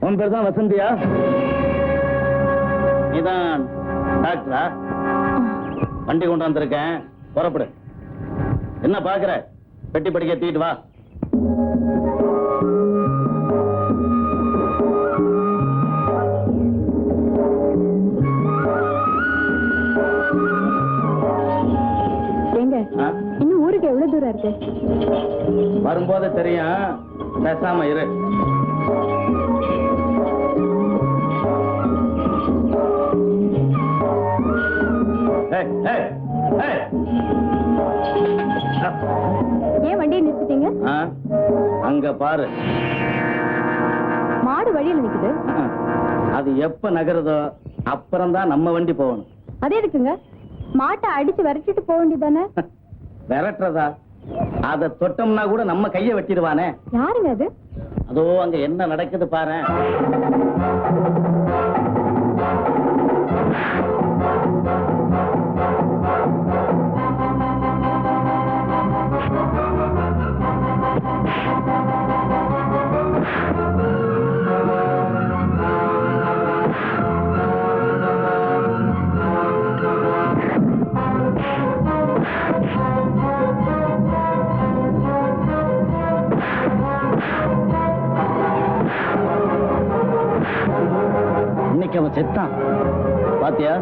உன் பேர் தான் வசந்தியா? நீதான் டாக்டரா? வண்டி கொண்டு வந்திருக்கேன், புறப்படு. என்ன பாக்குற? பெட்டி படிக்க தீட்டு வா. இன்னும் ஊருக்கு எவ்வளவு தூரம் இருக்கு? வரும்போது தெரியும், பேசாம இரு. ஏன் வண்டியை நிறுத்திட்டீங்க? அங்க பாரு, மாடு வழியில் நிக்குது. அது எப்ப நகருதோ அப்புறம்தான் நம்ம வண்டி போகணும். அதே இருக்குங்க, மாட்டை அடிச்சு விரட்டிட்டு போக வேண்டியதானே? விரட்டுறதா? அத தொட்டோம்னா கூட நம்ம கைய வெட்டிடுவானே. யாருங்க அது? அதோ அங்க என்ன நடக்குது பாரு. இன்னைக்கு அவன் செத்தான் பாத்தியா?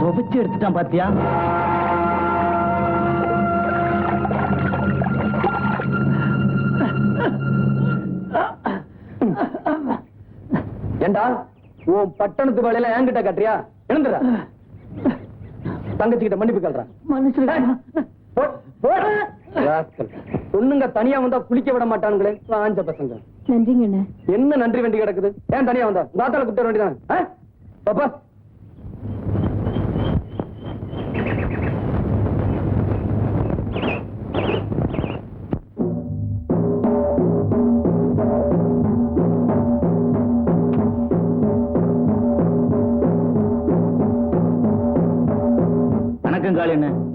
துவைச்சு எடுத்துட்டான் பாத்தியா? ஏண்டா உன் பட்டணத்து வேலையில என்கிட்ட கட்டுறியா? எழுந்துடா, தங்கச்சிக்கிட்ட மன்னிப்பு கேள்றா. பொண்ணுங்க தனியா வந்தா குளிக்க விட மாட்டானுங்களே ஆஞ்ச பசங்க. நன்றிங்க. என்ன நன்றி வேண்டி கிடக்குது? ஏன் தனியா வந்தா தாத்தால கூப்பிட வேண்டியதான். பாப்பா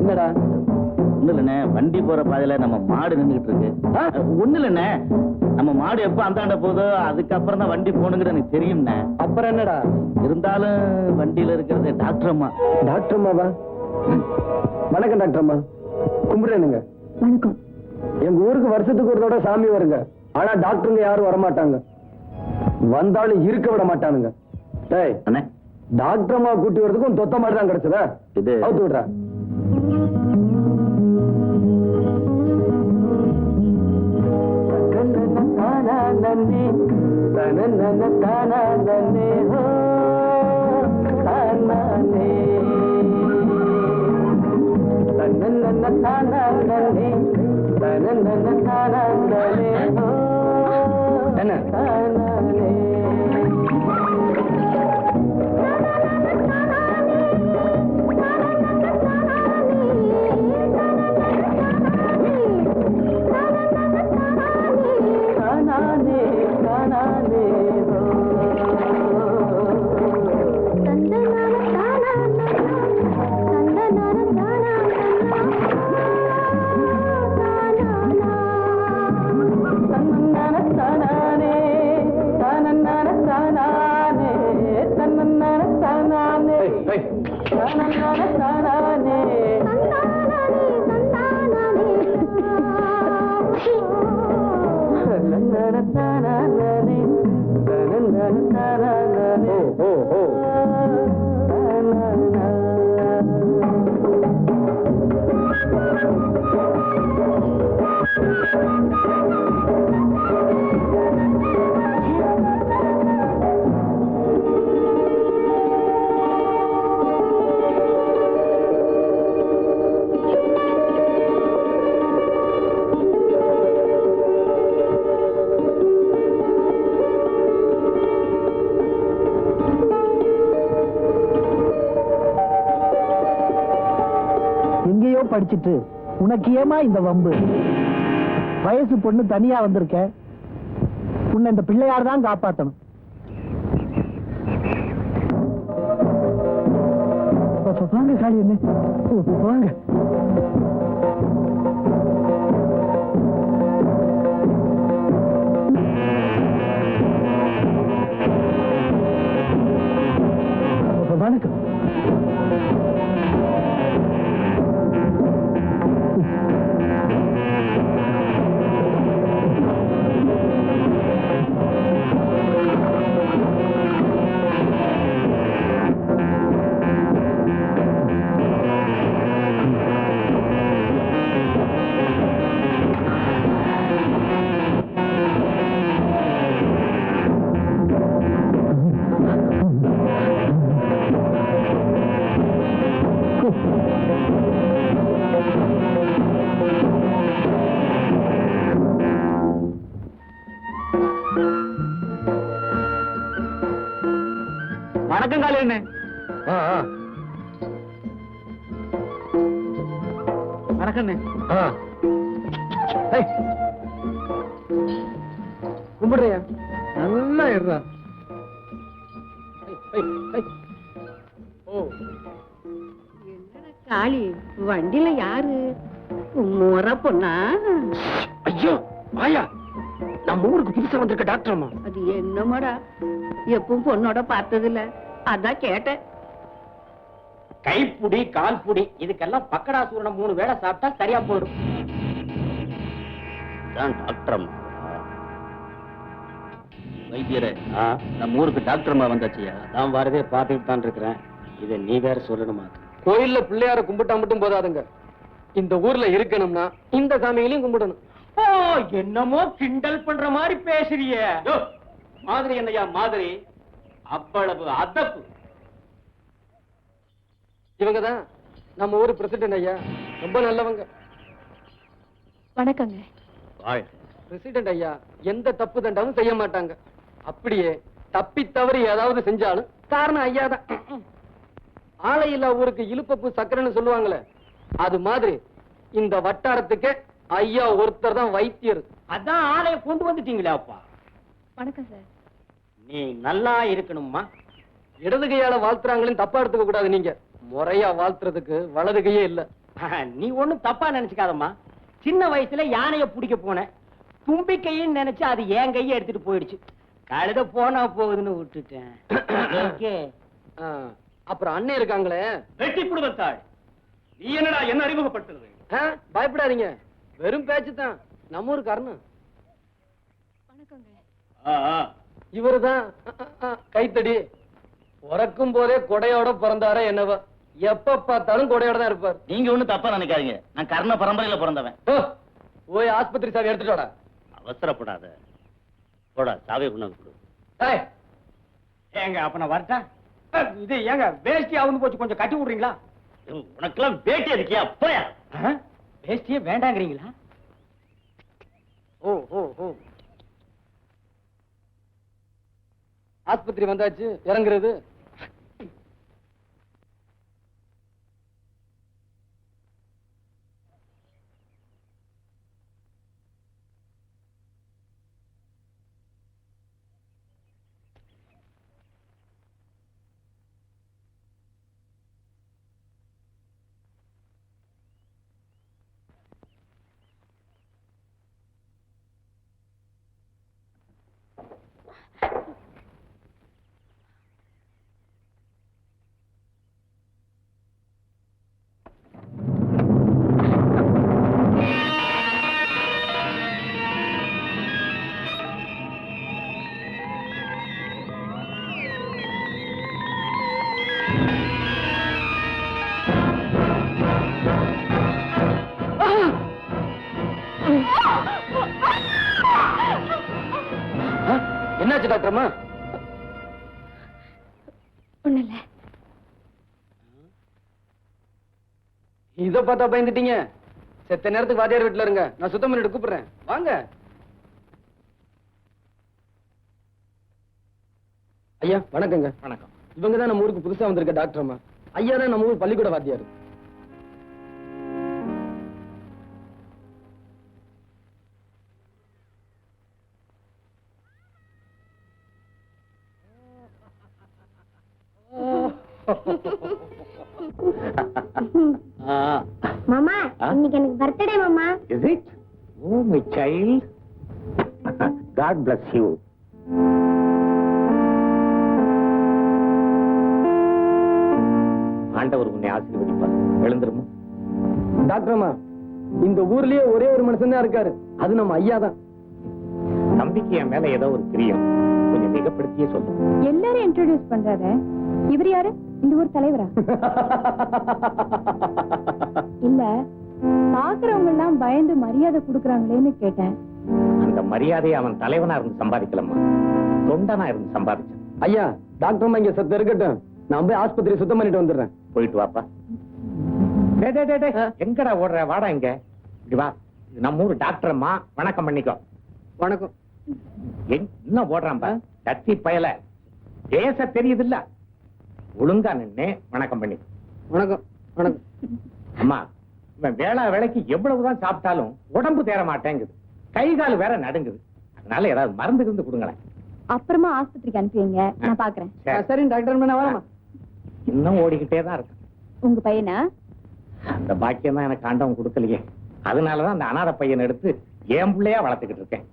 என்னடா? ஒண்ணு இல்லண்ணே, வண்டி போற பாதையில நம்ம மாடு நின்றுகிட்டு இருக்கு. ஒண்ணு இல்லண்ணே, நம்ம மாடு எப்ப அந்தாண்ட போதோ அதுக்கப்புறம் தான் வண்டி போகணுங்கிறது எனக்கு தெரியும்ண்ணே. அப்புறம் என்னடா? இருந்தாலும் வண்டியில இருக்கிறது டாக்டர் அம்மா. டாக்டர் அம்மாவா? வணக்கம் டாக்டர் அம்மா. கும்பிடுறேனுங்க. வணக்கம். எங்க ஊருக்கு வருஷத்துக்கு ஒரு தடவை சாமி வருங்க. ஆனா டாக்டருங்க யாரும் வரமாட்டாங்க, வந்தாலும் இருக்க விட மாட்டானுங்க. டேய் அண்ணே, டாக்டர் அம்மா கூட்டி வரதுக்கும் தொத்த மாதிரி தான் கிடைச்சதா? இது அவுத்து விடுறா. தானே ஹோ தானே தன்னன்ன தானே தன்னன்ன தானே ஹோ என்ன தானே எங்கேயோ படிச்சிட்டு உனக்கு ஏமா இந்த வம்பு? வயசு பொண்ணு தனியா வந்திருக்க, உன்னை இந்த பிள்ளையார் தான் காப்பாத்தணும். வாங்க காளி என்ன வாங்க. வணக்கம். வணக்கம் காலி என்ன? வணக்கம் கும்பிடுறியா? நல்லா இருறா. காளி வண்டியில யாரு? முறை பொண்ணா? ஐயோ ஆயா, நம்ம ஊருக்கு புதுசா வந்திருக்க டாக்டர் அம்மா. அது என்னமாடா, எப்பவும் பொண்ணோட பார்த்ததில்ல, அதான் கேட்டேன். கைப்புடி கால் புடி இதுக்கெல்லாம் பக்கடாசூரணம் 3 வேளை சாப்பிட்டா சரியா போயிடும். டாக்டர் அம்மா வைத்தியரே, நம்ம ஊருக்கு டாக்டர் அம்மா வந்தாச்சியா? நான் வரதே பார்த்துட்டு தான் இருக்கிறேன். இதை நீ வேற சொல்லணுமா? கோயில்ல பிள்ளையார கும்பிட்டா மட்டும் போதாதுங்க, இந்த ஊர்ல இருக்கணும்னா இந்த சாமிகளையும் கும்பிடணும். ஓ, என்னமோ கிண்டல் பண்ற மாதிரி பேசுறிய. மாதிரி என்னையா மாதிரி? அவ்வளவு அதப்பு. இவங்கதான் நம்ம ஊரு பிரசிடென்ட் ஐயா, ரொம்ப நல்லவங்க. வணக்கங்க. பிரசிடென்ட் ஐயா எந்த தப்பு தண்டாவும் செய்ய மாட்டாங்க. அப்படியே தப்பி தவறி ஏதாவது செஞ்சாலும் காரணம் ஐயா தான். ஆலையில்லா ஊருக்கு இழுப்பப்பு சக்கரைன்னு சொல்லுவாங்களே, அது மாதிரி இந்த வட்டாரத்துக்கு ஐயா ஒருத்தர் தான் வைத்தியர். அதான் ஆளைய கொண்டு வந்துட்டீங்களா அப்பா? வணக்கம் சார். நீ நல்லா இருக்கணும்மா. இடது கையால வாழ்த்துறாங்கன்னு தப்பா எடுத்துக்க கூடாது. நீங்க முறையா வாழ்த்துறதுக்கு வலது கையே இல்ல. நீ ஒண்ணும் தப்பா நினைச்சுக்காதம்மா. சின்ன வயசுல யானைய பிடிக்க போனேன், தும்பிக்கைன்னு நினைச்சு அது என் கையை எடுத்துட்டு போயிடுச்சு. கழுத போனா போகுதுன்னு விட்டுட்டேன். அப்புறம் அண்ணன் இருக்காங்களே, வெட்டி குடும்பத்தாள். நீ என்னடா என்ன அறிமுகப்படுத்துறது? பயப்படாதீங்க, வெறும் பேச்சு தான். நம்ம ஊருக்கு அருண். வணக்கங்க. இவருதான் கைத்தடி. பிறக்கும் போதே கொடையோட பிறந்தாரே என்னவோ, எப்ப பார்த்தாலும் கொடையோட தான் இருப்பார். நீங்க ஒண்ணும் தப்பா நினைக்காதீங்க, நான் கர்ண பரம்பரையில பிறந்தவன். போய் ஆஸ்பத்திரி சாவி எடுத்துட்டு வாடா. அவசரப்படாத, போடா சாவி கொண்டாந்து கொடு. ஏய், ஏங்க அப்ப நான் வரட்டா இது ஏங்க வேஷ்டி அவுந்து போச்சு கொஞ்சம் கட்டி விடுறீங்களா உனக்கெல்லாம் வேட்டி இருக்கியா போயா வேஷ்டியே வேண்டாங்கிறீங்களா ஓ ஓ ஓ ஆஸ்பத்திரி வந்தாச்சு இறங்குறது. என்னாச்சு டாக்டர்மா? ஒண்ணு இல்ல. இத பார்த்தா பயந்துட்டீங்க. செத்த நேரத்துக்கு வாத்தியார் வீட்டுல இருங்க, நான் சுத்தம் பண்ணிட்டு கூப்பிடுறேன். வாங்க ஐயா. வணக்கங்க. வணக்கம். இவங்க தான் நம்ம ஊருக்கு புதுசா வந்திருக்க டாக்டர் அம்மா. ஐயா தான் நம்ம ஊர் பள்ளிக்கூட வாத்தியார். மாமா இன்னைக்கு எனக்கு பர்த்டே மாமா. Is it? Oh, my child. God bless you. ஆண்டவர் உன்னை ஆசீர்வதிப்பார். எழுந்திருமா. டாக்டர் அம்மா, இந்த ஊர்லயே ஒரே ஒரு மனுஷன் தான் இருக்காரு, அது நம்ம ஐயா தான். நம்பிக்கை என் மேல ஏதோ ஒரு பிரியம். கொஞ்சம் மிகப்படுத்தியே சொல்லு. எல்லாரும் இன்ட்ரோடியூஸ் பண்றாரு. இவர் யாரு? இந்த ஊர் தலைவரா? இல்ல, பாக்குறவங்க எல்லாம் பயந்து மரியாதை கொடுக்கறாங்களேன்னு கேட்டேன். அந்த மரியாதையை அவன் தலைவனா இருந்து சம்பாதிக்கலம்மா, தொண்டனா இருந்து சம்பாதிச்சான். ஐயா, டாக்டர் அம்மா இங்க சத்த இருக்கட்டும், நான் போய் ஆஸ்பத்திரி சுத்தம் பண்ணிட்டு வந்துடுறேன். போயிட்டு வாப்பா. டேய், டேய், டேய், டேய், எங்கடா ஓடுற? வாடா இங்க. இப்படி வா. இது நம்ம ஊர் டாக்டர் அம்மா. வணக்கம் பண்ணிக்கோ. வணக்கம். இன்னும் ஓடுறான்பா தத்தி பயல. பேச தெரியுது இல்ல, ஒழுங்கா நின்னு வணக்கம் பண்ணி. வணக்கம். வணக்கம். அம்மா, இவன் வேளா வேலைக்கு எவ்வளவுதான் சாப்பிட்டாலும் உடம்பு தேர மாட்டேங்குது, கை கால் வேற நடுங்குது. அதனால ஏதாவது மருந்து இருந்து கொடுங்களேன். அப்புறமா ஆஸ்பத்திரிக்கு அனுப்புவீங்க, நான் பாக்குறேன். சரி. சரி டாக்டர், நான் வரமா? இன்னும் ஓடிக்கிட்டே தான் இருக்கு. உங்க பையனா? அந்த பாக்கியம் தான் எனக்கு ஆண்டவன் கொடுக்கலையே. அதனாலதான் அந்த அனாதை பையனை எடுத்து என் பிள்ளையா வளர்த்துக்கிட்டு இருக்கேன்.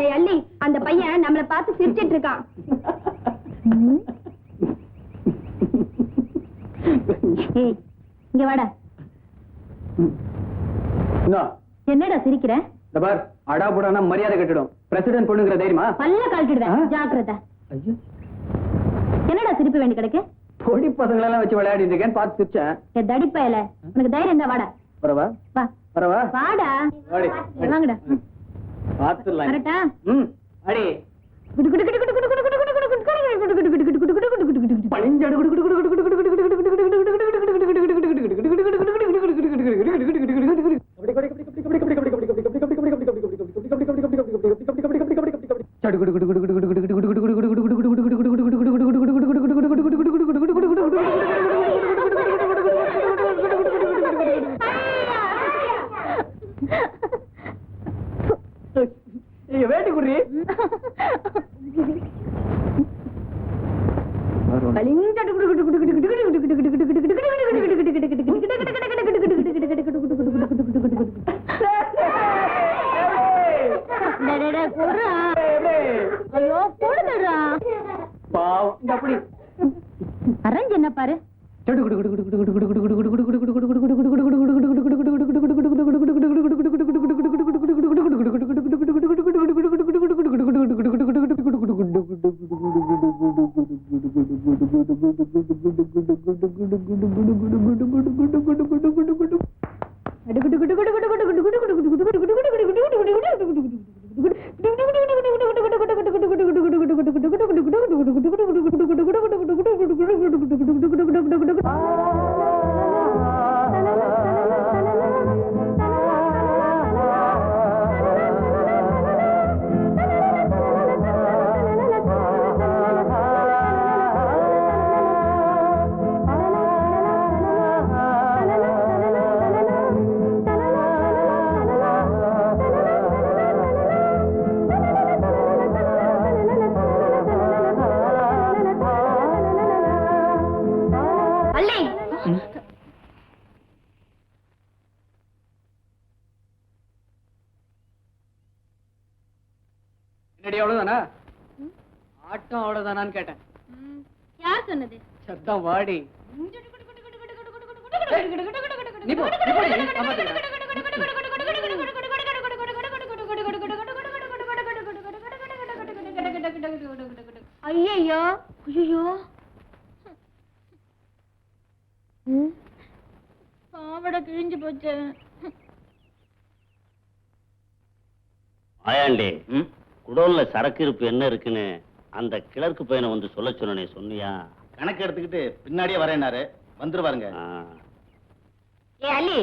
ஏய் அள்ளி, அந்த பையன் நம்மள பார்த்து சிரிச்சிட்டு இருக்கான். ஏய், இங்க வாடா. என்னடா சிரிக்கிற? இந்த பார், அடா போடானா மரியாதை கட்டிடும். பிரசிடென்ட் பொண்ணுங்கிற தைரியமா? பல்ல கழட்டிடுவேன், ஜாக்கிரதை. என்னடா சிரிப்பு வேண்டி கிடக்கு? பொடி பசங்களெல்லாம் வச்சு விளையாடிட்டு இருக்கேன், பார்த்து சிரிச்சேன். ஏ தடிப்பயல, உனக்கு தைரியம் இருந்தா வாடா. வரவா? வா வரவா? வாடா. வாடி. வாங்கடா. பார்த்துடலாம். வரட்டா? அடி. வேட்டி குடி. ஐயோ என்னடி அவ்வளவுதானா? ஆட்டம் அவ்வளவுதானான்னு கேட்டேன். யார் சொன்னது? சத்தம் வாடி. நீ போ, நீ போடி, நான் பாத்துக்கிறேன். ஐயோ ஐயோ பாவடை கிழிஞ்சு போச்சு. ஆயாண்டி குடோன்ல சரக்கு இருப்பு என்ன இருக்குன்னு அந்த கிளர்க்கு பையனை வந்து சொல்ல சொன்னனே, சொன்னியா? கணக்கு எடுத்துக்கிட்டு பின்னாடியே வரேனாரு, வந்துருவாருங்க. ஏ அள்ளி,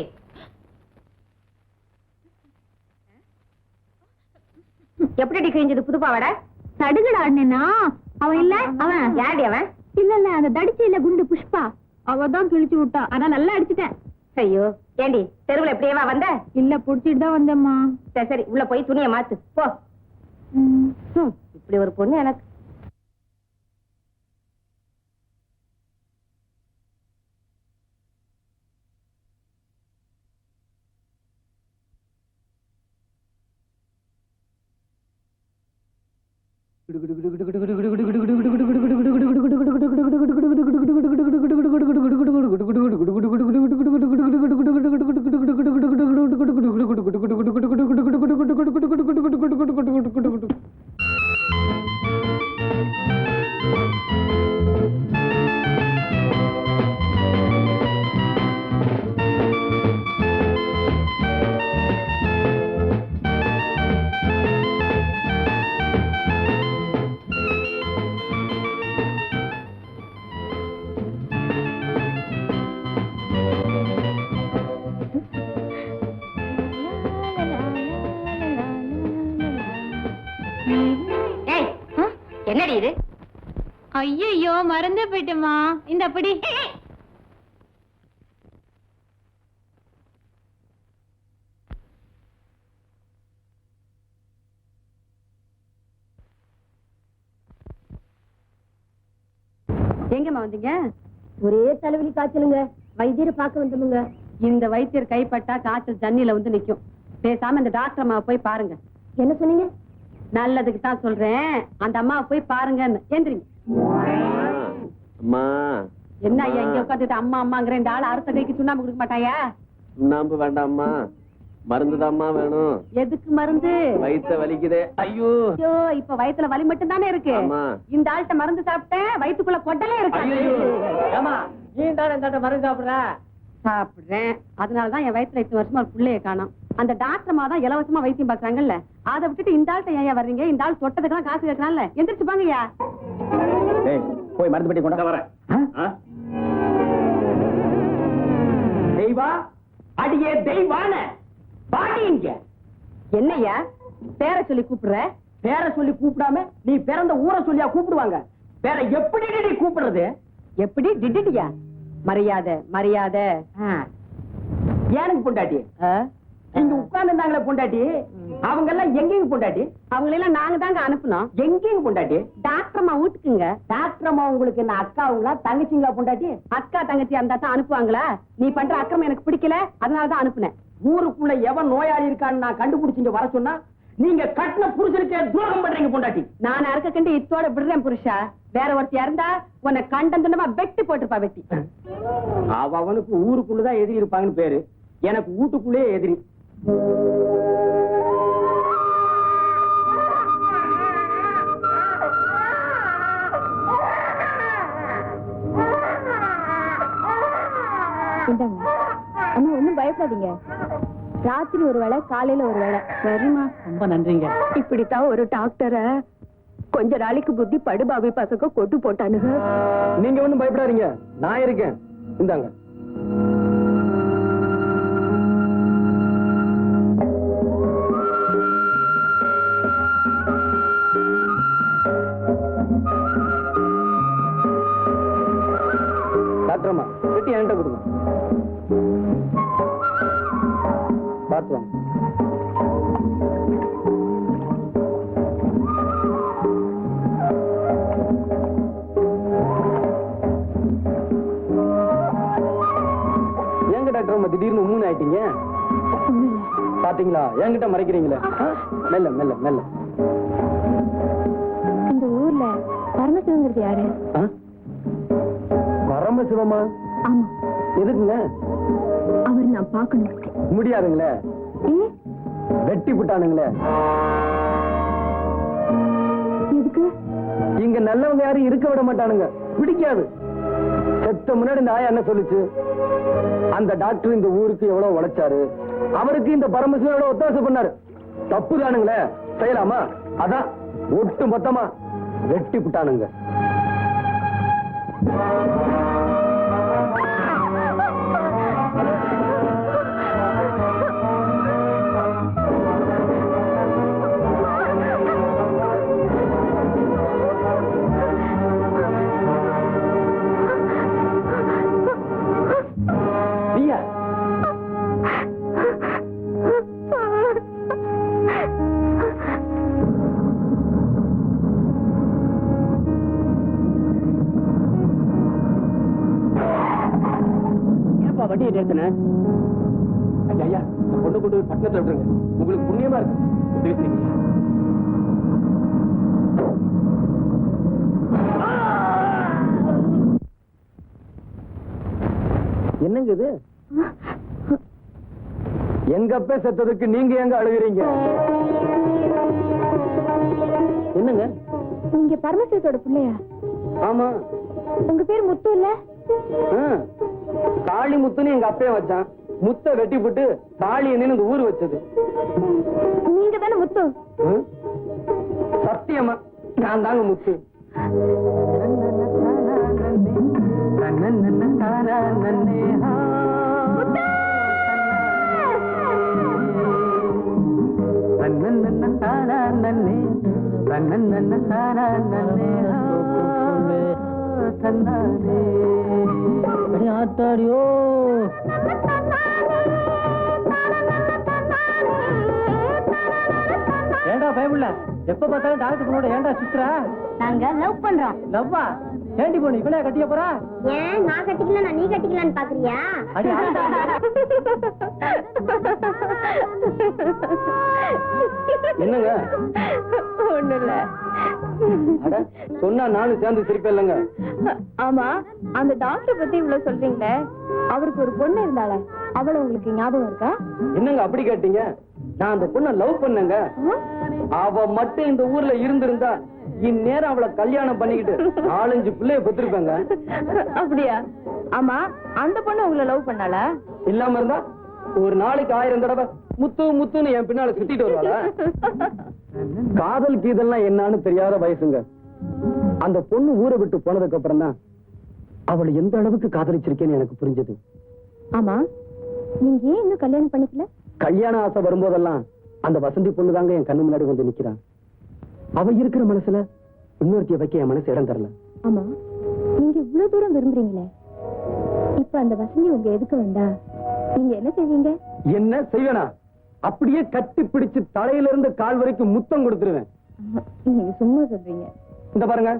எப்படி கிழிஞ்சது புது பாவாடை? சடுகுடு ஆடினா அவன் இல்ல, அவன் யாரடி அவன்? இல்ல அந்த தடிச்சு இல்ல குண்டு புஷ்பா, அவதான் கிழிச்சு விட்டா. ஆனா நல்லா அடிச்சுட்டேன். ஐயோ ஏண்டி தெருவுல எப்படியேவா வந்த? இல்ல புடிச்சிட்டு தான் வந்தேம்மா. சரி சரி, உள்ள போய் துணியை மாத்து போ. இப்படி ஒரு பொண்ணு எனக்கு. என்னடி இது? ஐயோ மறந்தே போயிட்டேமா. இந்த அப்படி எங்கம்மா வந்தீங்க? ஒரே தலைவலி காய்ச்சலுங்க, வைத்தியரை பார்க்க வந்தோமுங்க. இந்த வைத்தியர் கைப்பட்டா காய்ச்சல் தண்ணியில வந்து நிக்கும். பேசாம இந்த டாக்டர் அம்மாவை போய் பாருங்க. என்ன சொன்னீங்க? நல்லதுக்கு தான் சொல்றேன், அந்த அம்மாவை போய் பாருங்கன்னு. எந்திரிங்க. அம்மா, என்ன ஐயா இங்க உட்காந்துட்டு அம்மா அம்மாங்கிற இந்த ஆள் அடுத்த கைக்கு சுண்ணாம்பு கொடுக்க மாட்டாயா? சுண்ணாம்பு வேண்டாம்மா, மருந்துதாம்மா வேணும். எதுக்கு மருந்து? வயித்த வலிக்குதே. ஐயோ ஐயோ, இப்ப வயித்துல வலி மட்டும் தானே இருக்கு. ஆமா. இந்த ஆள்கிட்ட மருந்து சாப்பிட்டேன், வயித்துக்குள்ள கொட்டலே இருக்கு. ஏமா நீ தானே இந்த மருந்து சாப்பிடுற? சாப்பிடுறேன், அதனாலதான் என் வயித்துல 8 வருஷமா ஒரு பிள்ளைய காணோம். அந்த டாக்டர்மா தான் இலவசமா வைத்தியம் பாக்குறாங்கல்ல, அதை விட்டுட்டு இந்த ஆள்கிட்ட ஏன் வர்றீங்க? இந்த ஆள் தொட்டதுக்கெல்லாம் காசு கேட்கறான்ல, எந்திரிச்சு பாங்கய்யா. போய் மருந்து பெட்டி கொண்டா வரேன். தெய்வா, அடியே தெய்வான பாடிங்க. என்னய்யா பேரை சொல்லி கூப்பிடுற? பேரை சொல்லி கூப்பிடாம நீ பிறந்த ஊரை சொல்லியா கூப்பிடுவாங்க? வேற எப்படி நீ கூப்பிடுறது? எப்படி டிடியா? மரியாதை மரியாதை. ஏனுங்க பொண்டாட்டி? இங்க உட்கார்ந்து இருந்தாங்களே பொண்டாட்டி, அவங்க எல்லாம் எங்கேயும் பொண்டாட்டி? அவங்களெல்லாம் நாங்க தாங்க அனுப்புனோம். எங்கேயும் பொண்டாட்டி? டாக்டர் அம்மா வீட்டுக்குங்க. டாக்டர் அம்மா உங்களுக்கு என்ன அக்காவுங்களா தங்கச்சிங்களா பொண்டாட்டி? அக்கா தங்கச்சி அந்த தான் அனுப்புவாங்களா? நீ பண்ற அக்கிரமம் எனக்கு பிடிக்கல, அதனாலதான் அனுப்புனேன். ஊருக்குள்ள எவன் நோயாளி இருக்கான்னு நான் கண்டுபிடிச்சிங்க வர சொன்னா நீங்க கட்டின புருஷனுக்கே துரோகம் பண்றீங்க பொண்டாட்டி. நான் அறுக்க கண்டு இத்தோட விடுறேன் புருஷா. வேற ஒருத்தியா இருந்தா உன்னை கண்டந்துண்டமா வெட்டி போட்டுப்பா, வெட்டி. அவனுக்கு ஊருக்குள்ளதான் எதிரி இருப்பாங்கன்னு பேரு, எனக்கு வீட்டுக்குள்ளே எதிரி. அம்மா ஒண்ணும் பயப்படாதீங்க. ராத்திரி ஒரு வேளை காலையில ஒரு வேளை. சரிம்மா. ரொம்ப நன்றிங்க. இப்படித்தான் ஒரு டாக்டரை கொஞ்ச நாளைக்கு புத்தி படுபாவி பசங்க கொட்டு போட்டானுங்க. நீங்க ஒண்ணும் பயப்படாதீங்க, நான் இருக்கேன். இந்தாங்க. டாக்டர்மா, பெட்டி என்கிட்ட கொடுங்க. பார்த்து வாங்க. ஏங்க டாக்டர் அம்மா திடீர்னு உம்முன்னு ஆயிட்டீங்க? பாத்தீங்களா, என்கிட்ட மறைக்கிறீங்களே. மெல்ல மெல்ல மெல்ல. இந்த ஊர்ல பரமசிவங்கிறது யாரு? பரமசிவமா? ஆமா. எதுக்குங்க? அவர் நான் பார்க்கணும். முடியாதுங்களே, ஏ? வெட்டி விட்டானுங்களே. எதுக்கு? இங்க நல்லவங்க யாரும் இருக்க விட மாட்டானுங்க, பிடிக்காது. செத்த முன்னாடி இந்த ஆயா என்ன சொல்லுச்சு? அந்த டாக்டர் இந்த ஊருக்கு எவ்வளவு உழைச்சாரு, அவருக்கு இந்த பரமசிவம் எவ்வளவு ஒத்தாசை பண்ணாரு. தப்பு தானுங்களே, செய்யலாமா? அதான் ஒட்டு மொத்தமா வெட்டி விட்டானுங்க. வண்டியை நிறுத்தினேன். ஐயா, கொண்டு கொண்டு போய் பட்டணத்துல விட்டுருங்க, உங்களுக்கு புண்ணியமா இருக்கு. உதவி செய்யுங்க. என்னங்க இது? எங்க அப்பா செத்ததுக்கு நீங்க எங்க அழுகிறீங்க? என்னங்க? நீங்க பரமசிவத்தோட பிள்ளையா? ஆமா. உங்க பேர் முத்து இல்ல? காளி முத்துன்னு எங்க அப்பே வச்சான். முத்த வெட்டி போட்டு காளி என்னன்னு இந்த ஊர் வச்சது. நீங்க தானே முத்து? சத்தியமா நான் தாங்க முத்து. ஆத்தாடியோ, ஏண்டா பயமுள்ள, எப்ப பார்த்தாலும் டாக்டர் பொண்ணோட ஏண்டா சுத்துறா? நாங்க லவ் பண்றோம். லவ்வா? ஏண்டி பொண்ணு இவனே கட்டிய போறா? ஏன் நான் கட்டிக்கல, நீ கட்டிக்கலான்னு பாக்குறியா? அடி என்னங்க? ஒண்ணு இல்ல. அட, சொன்னா நானும் சேர்ந்து சிரிப்பேன் இல்லங்க. ஆமா, அந்த டாக்டர் பத்தி இவ்வளவு சொல்றீங்களே, அவருக்கு ஒரு பொண்ணு இருந்தாளே, அவள உங்களுக்கு ஞாபகம் இருக்கா? என்னங்க அப்படி கேட்டீங்க? நான் அந்த பொண்ணை லவ் பண்ணேங்க. அவ மட்டும் இந்த ஊர்ல இருந்திருந்தா இந்நேரம் அவளை கல்யாணம் பண்ணிக்கிட்டு 4-5 பிள்ளைய பெற்றிருப்பேங்க. அப்படியா? ஆமா, அந்த பொண்ணு உங்களை லவ் பண்ணாளா? இல்லாம இருந்தா ஒரு நாளைக்கு 1000 தடவை முத்து முத்துன்னு என் பின்னால சுத்திட்டு வருவாளா? காதல் கீதல்லாம் என்னன்னு தெரியாத வயசுங்க. அந்த பொண்ணு ஊரை விட்டு போனதுக்கு அப்புறம் தான் அவளை எந்த அளவுக்கு காதலிச்சிருக்கேன்னு எனக்கு புரிஞ்சது. ஆமா, நீங்க ஏன் இன்னும் கல்யாணம் பண்ணிக்கல? கல்யாண ஆசை வரும்போதெல்லாம் அந்த வசந்தி பொண்ணு தாங்க என் கண்ணு முன்னாடி வந்து நிக்கிறான். அவ இருக்கிற மனசுல இன்னொருத்திய வைக்க என் மனசு இடம் தரல. ஆமா, நீங்க இவ்வளவு தூரம் விரும்புறீங்களே, இப்ப அந்த வசந்தி உங்க எதுக்கு வந்தா நீங்க என்ன செய்வீங்க? என்ன செய்வேனா? அப்படியே கட்டி பிடிச்சு தலையில இருந்து கால் வரைக்கும் முத்தம் கொடுத்துருவேன். நீங்க சும்மா சொல்றீங்க. இந்த பாருங்க,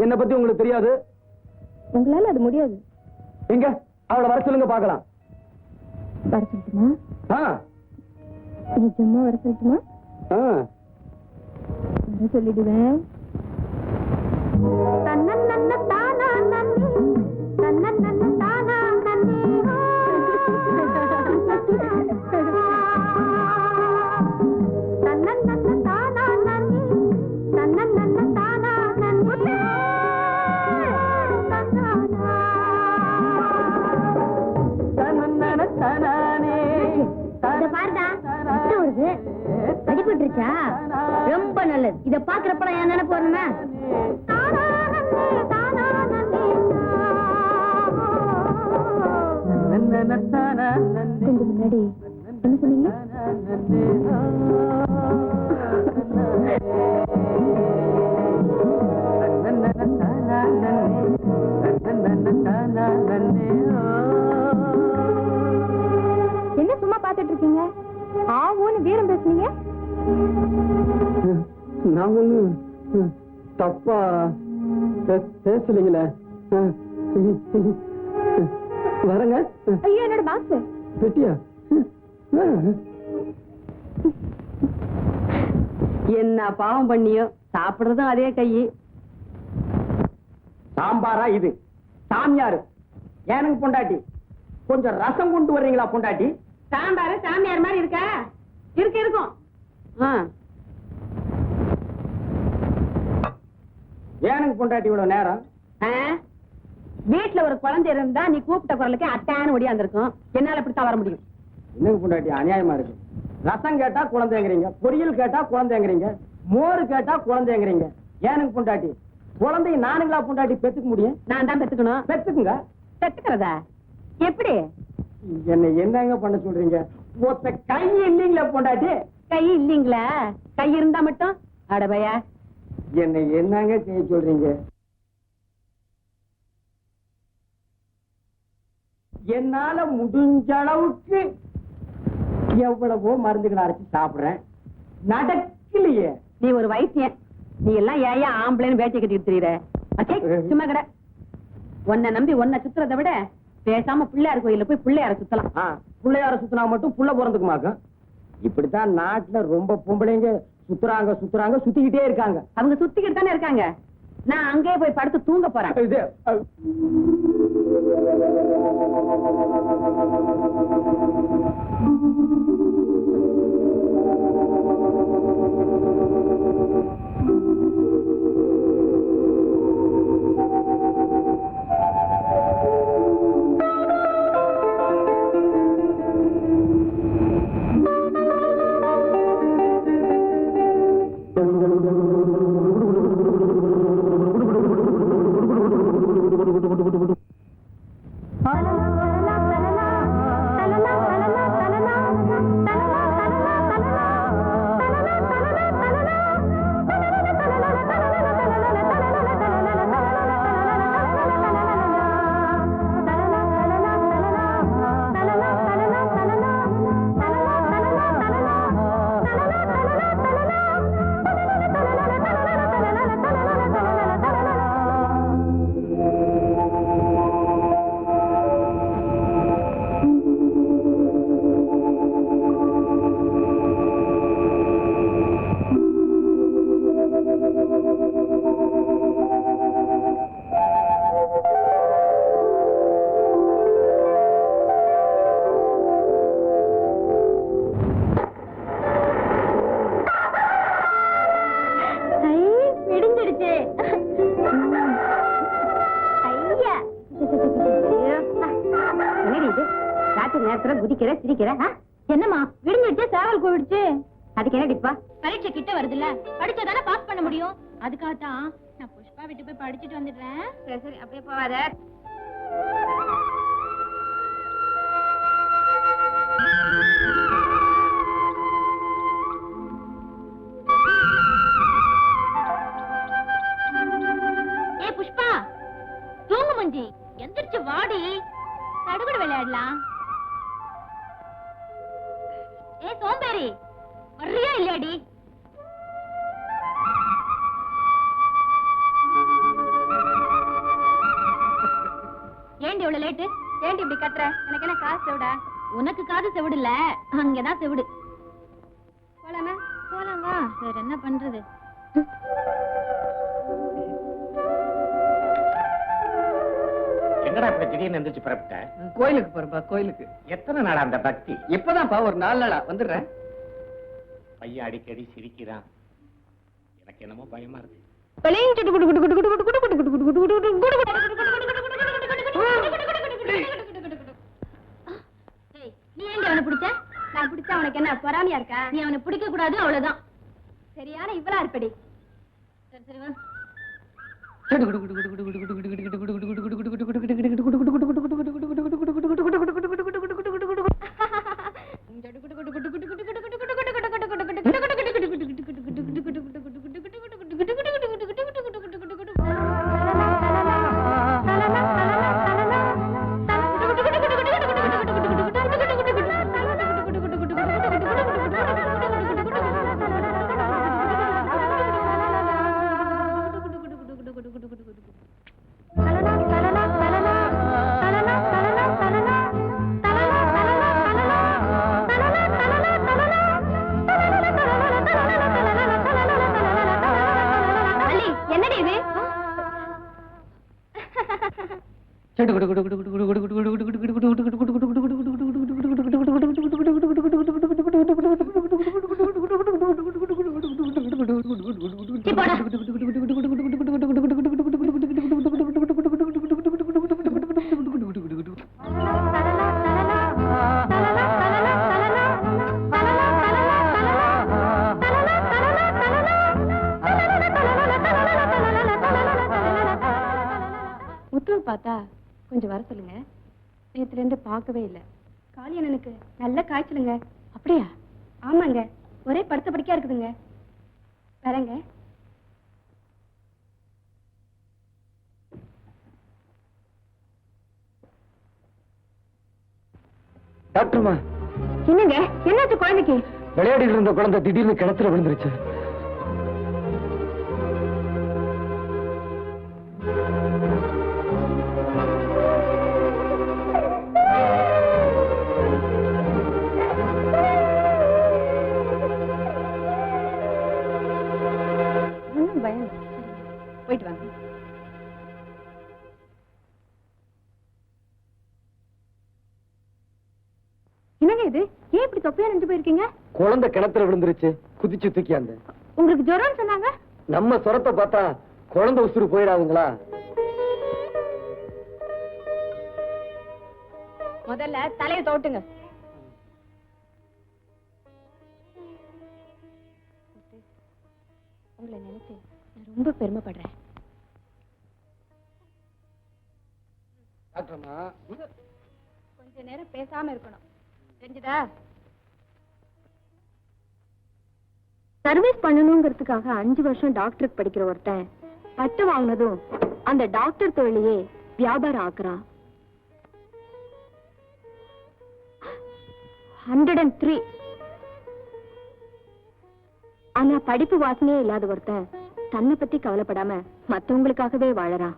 என்ன பத்தி உங்களுக்கு தெரியாது. உங்களால அது முடியாது. எங்க அவளை வர சொல்லுங்க பாக்கலாம். வர சொல்லட்டுமா? நிஜமா வர சொல்லட்டுமா? வர சொல்லிடுவேன். விட்டுருச்சா? ரொம்ப நல்லது. இத பாக்குறப்ப என் நினைப்பு வரணுமே. கொஞ்சம் முன்னாடி என்ன சொன்னீங்க? என்ன சும்மா பாத்துட்டு இருக்கீங்க? ஆவோன்னு வீரம் பேசுனீங்க. நான் ஒண்ணு தப்பா பேசலைங்களே. வரங்க. ஐயோ, என்னோட பாக்ஸ். பெட்டியா? என்ன பாவம் பண்ணியோ, சாப்பிடுறதும் அதே கை. சாம்பாரா இது? சாமியாரு எனக்கு பொண்டாட்டி. கொஞ்சம் ரசம் கொண்டு வர்றீங்களா பொண்டாட்டி? சாம்பாரு சாமியார் மாதிரி இருக்கா? இருக்கும். எனக்கு பொண்டாட்டி இவ்வளவு நேரம்? வீட்டுல ஒரு குழந்தை இருந்தா நீ கூப்பிட்ட குரலுக்கு அட்டான்னு ஒடியாந்துருக்கும். என்னால இப்படித்தான் வர முடியும். என்னங்க பொண்டாட்டி அநியாயமா இருக்கு. ரசம் கேட்டா குழந்தைங்கிறீங்க, பொரியல் கேட்டா குழந்தைங்கிறீங்க, மோர் கேட்டா குழந்தைங்கிறீங்க. எனக்கு பொண்டாட்டி குழந்தைய நானுங்களா பொண்டாட்டி பெத்துக்க முடியும்? நான் தான் பெத்துக்கணும். பெத்துக்குங்க. பெத்துக்கிறதா? எப்படி? என்ன என்னங்க பண்ண சொல்றீங்க? ஒத்த கை இல்லீங்களா பொண்டாட்டி? கை இல்லீங்களா? கை இருந்தா மட்டும் அடபையா. என்ன என்னங்க செய்ய சொல்றீங்க? என்னால முடிஞ்ச அளவுக்கு எவ்வளவோ மருந்துகளை அரைச்சு சாப்பிடுறேன், நடக்கலையே. நீ ஒரு வைத்தியன். நீ எல்லாம் ஏயா ஆம்பளைன்னு வேட்டி கட்டிட்டு தெரியுற? சும்மா கடை. உன்னை நம்பி உன்னை சுத்துறதை விட பேசாம பிள்ளையார் கோயில போய் பிள்ளையார சுத்தலாம். பிள்ளையார சுத்தினா மட்டும் புள்ள பிறந்துக்குமாக்கும். இப்படித்தான் நாட்டுல ரொம்ப பொம்பளைங்க சுத்துறாங்க சுத்திக்கிட்டே இருக்காங்க. அவங்க சுத்திக்கிட்டு தானே இருக்காங்க. நான் அங்கே போய் படுத்து தூங்க போறேன். என்னமா விடுஞ்சிட்டு சேவல் கூவிடுச்சு? அதுக்கு என்ன டிப்பா? பரீட்சை கிட்ட வருதுல்ல, படிச்சாதானே பாஸ் பண்ண முடியும். அதுக்காகத்தான் நான் புஷ்பா விட்டு போய் படிச்சுட்டு வந்துடுறேன். சரி சரி, அப்படியே போவாத. ஏ புஷ்பா, தூங்கு மஞ்சி, எந்திரிச்சு வாடி, தடுகுடு விளையாடலாம். ஏ சோம்பேறி, வர்றியா இல்லையாடி? ஏண்டி இவ்வளவு லேட்டு? ஏண்டி இப்படி கத்துற? எனக்கு என்ன காசு செவிடா? உனக்கு காது செவிடு இல்ல, அங்கதான் செவிடு. போலாமா? போலாம் வா. வேற என்ன பண்றது? என்னடா இப்படி திடீர்னு எந்திரிச்சு புறப்பட்ட? கோயிலுக்கு போறப்பா, கோயிலுக்கு. எத்தனை நாளா அந்த பக்தி? இப்பதான்ப்பா ஒரு 4 நாளா வந்துடுறேன். பையன் அடிக்கடி சிரிக்கிறான், எனக்கு என்னமோ பயமா இருக்கு. நீ ஏண்டி அவனை பிடிச்ச? நான் பிடிச்சா உனக்கு என்ன பொறாமையா இருக்கா? நீ அவனை பிடிக்க கூடாது, அவ்வளவுதான். சரியான இவளா இருப்படி. சரி சரி வா. முத்துவை பார்த்தா கொஞ்சம் வர சொல்லுங்க. நேத்துல இருந்து பார்க்கவே இல்லை. காளியண்ணனுக்கு நல்ல காய்ச்சலுங்க. அப்படியா? ஆமாங்க, ஒரே படுத்த படிக்கா இருக்குதுங்க. வரேங்க. டாக்டர்மா, என்னங்க, என்னாச்சு குழந்தைக்கு? விளையாடிட்டு இருந்த குழந்தை திடீர்னு கிணத்துல விழுந்துருச்சு. பயம் இல்லை. போயிட்டு வாங்க. என்னங்க இது? ஏன் இப்படி தொப்பையா நின்று போயிருக்கீங்க? குழந்தை கிணத்துல விழுந்துருச்சு, குதிச்சு தூக்கியாந்த. உங்களுக்கு ஜுரம்னு சொன்னாங்க. நம்ம சொரத்தை பார்த்தா குழந்தை உசுறு போயிடாதுங்களா? முதல்ல தலையை தோட்டுங்க. உங்களை நினைச்சு நான் ரொம்ப பெருமைப்படுறேன். டாக்டர்மா, கொஞ்ச நேரம் பேசாம இருக்கணும், தெரிஞ்சுதா? சர்வீஸ் பண்ணணுங்கிறதுக்காக 5 வருஷம் டாக்டருக்கு படிக்கிற ஒருத்தன் பட்டு வாங்கினதும் அந்த டாக்டர் தொழிலையே வியாபாரம் ஆக்குறான். 103. ஆனா படிப்பு வாசனையே இல்லாத ஒருத்தன் தன்னை பத்தி கவலைப்படாம மத்தவங்களுக்காகவே வாழறான்.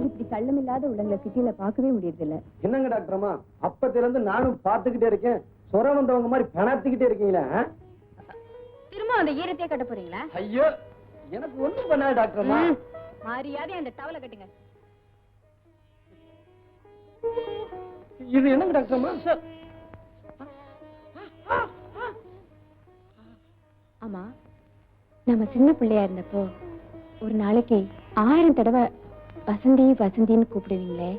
இப்படி கள்ளமில்லாத உள்ளங்களை சிட்டியில பார்க்கவே முடியறதில்ல. என்னங்க டாக்டர்மா, அப்பத்துல இருந்து நானும் பாத்துக்கிட்டே இருக்கேன். சொர வந்தவங்க மாதிரி பணத்துக்கிட்டே இருக்கீங்களா? திரும்ப அந்த ஈரத்தையே கட்ட போறீங்களா? ஐயோ, எனக்கு ஒண்ணும் பண்ணாது டாக்டர்மா. மரியாதை அந்த டவலை கட்டுங்க. இது என்னங்க டாக்டர்மா? ஆமா, நம்ம சின்ன பிள்ளையா இருந்தப்போ ஒரு நாளைக்கு 1000 தடவை வசந்தி வசந்தின்னு கூப்பிடுவீங்களே,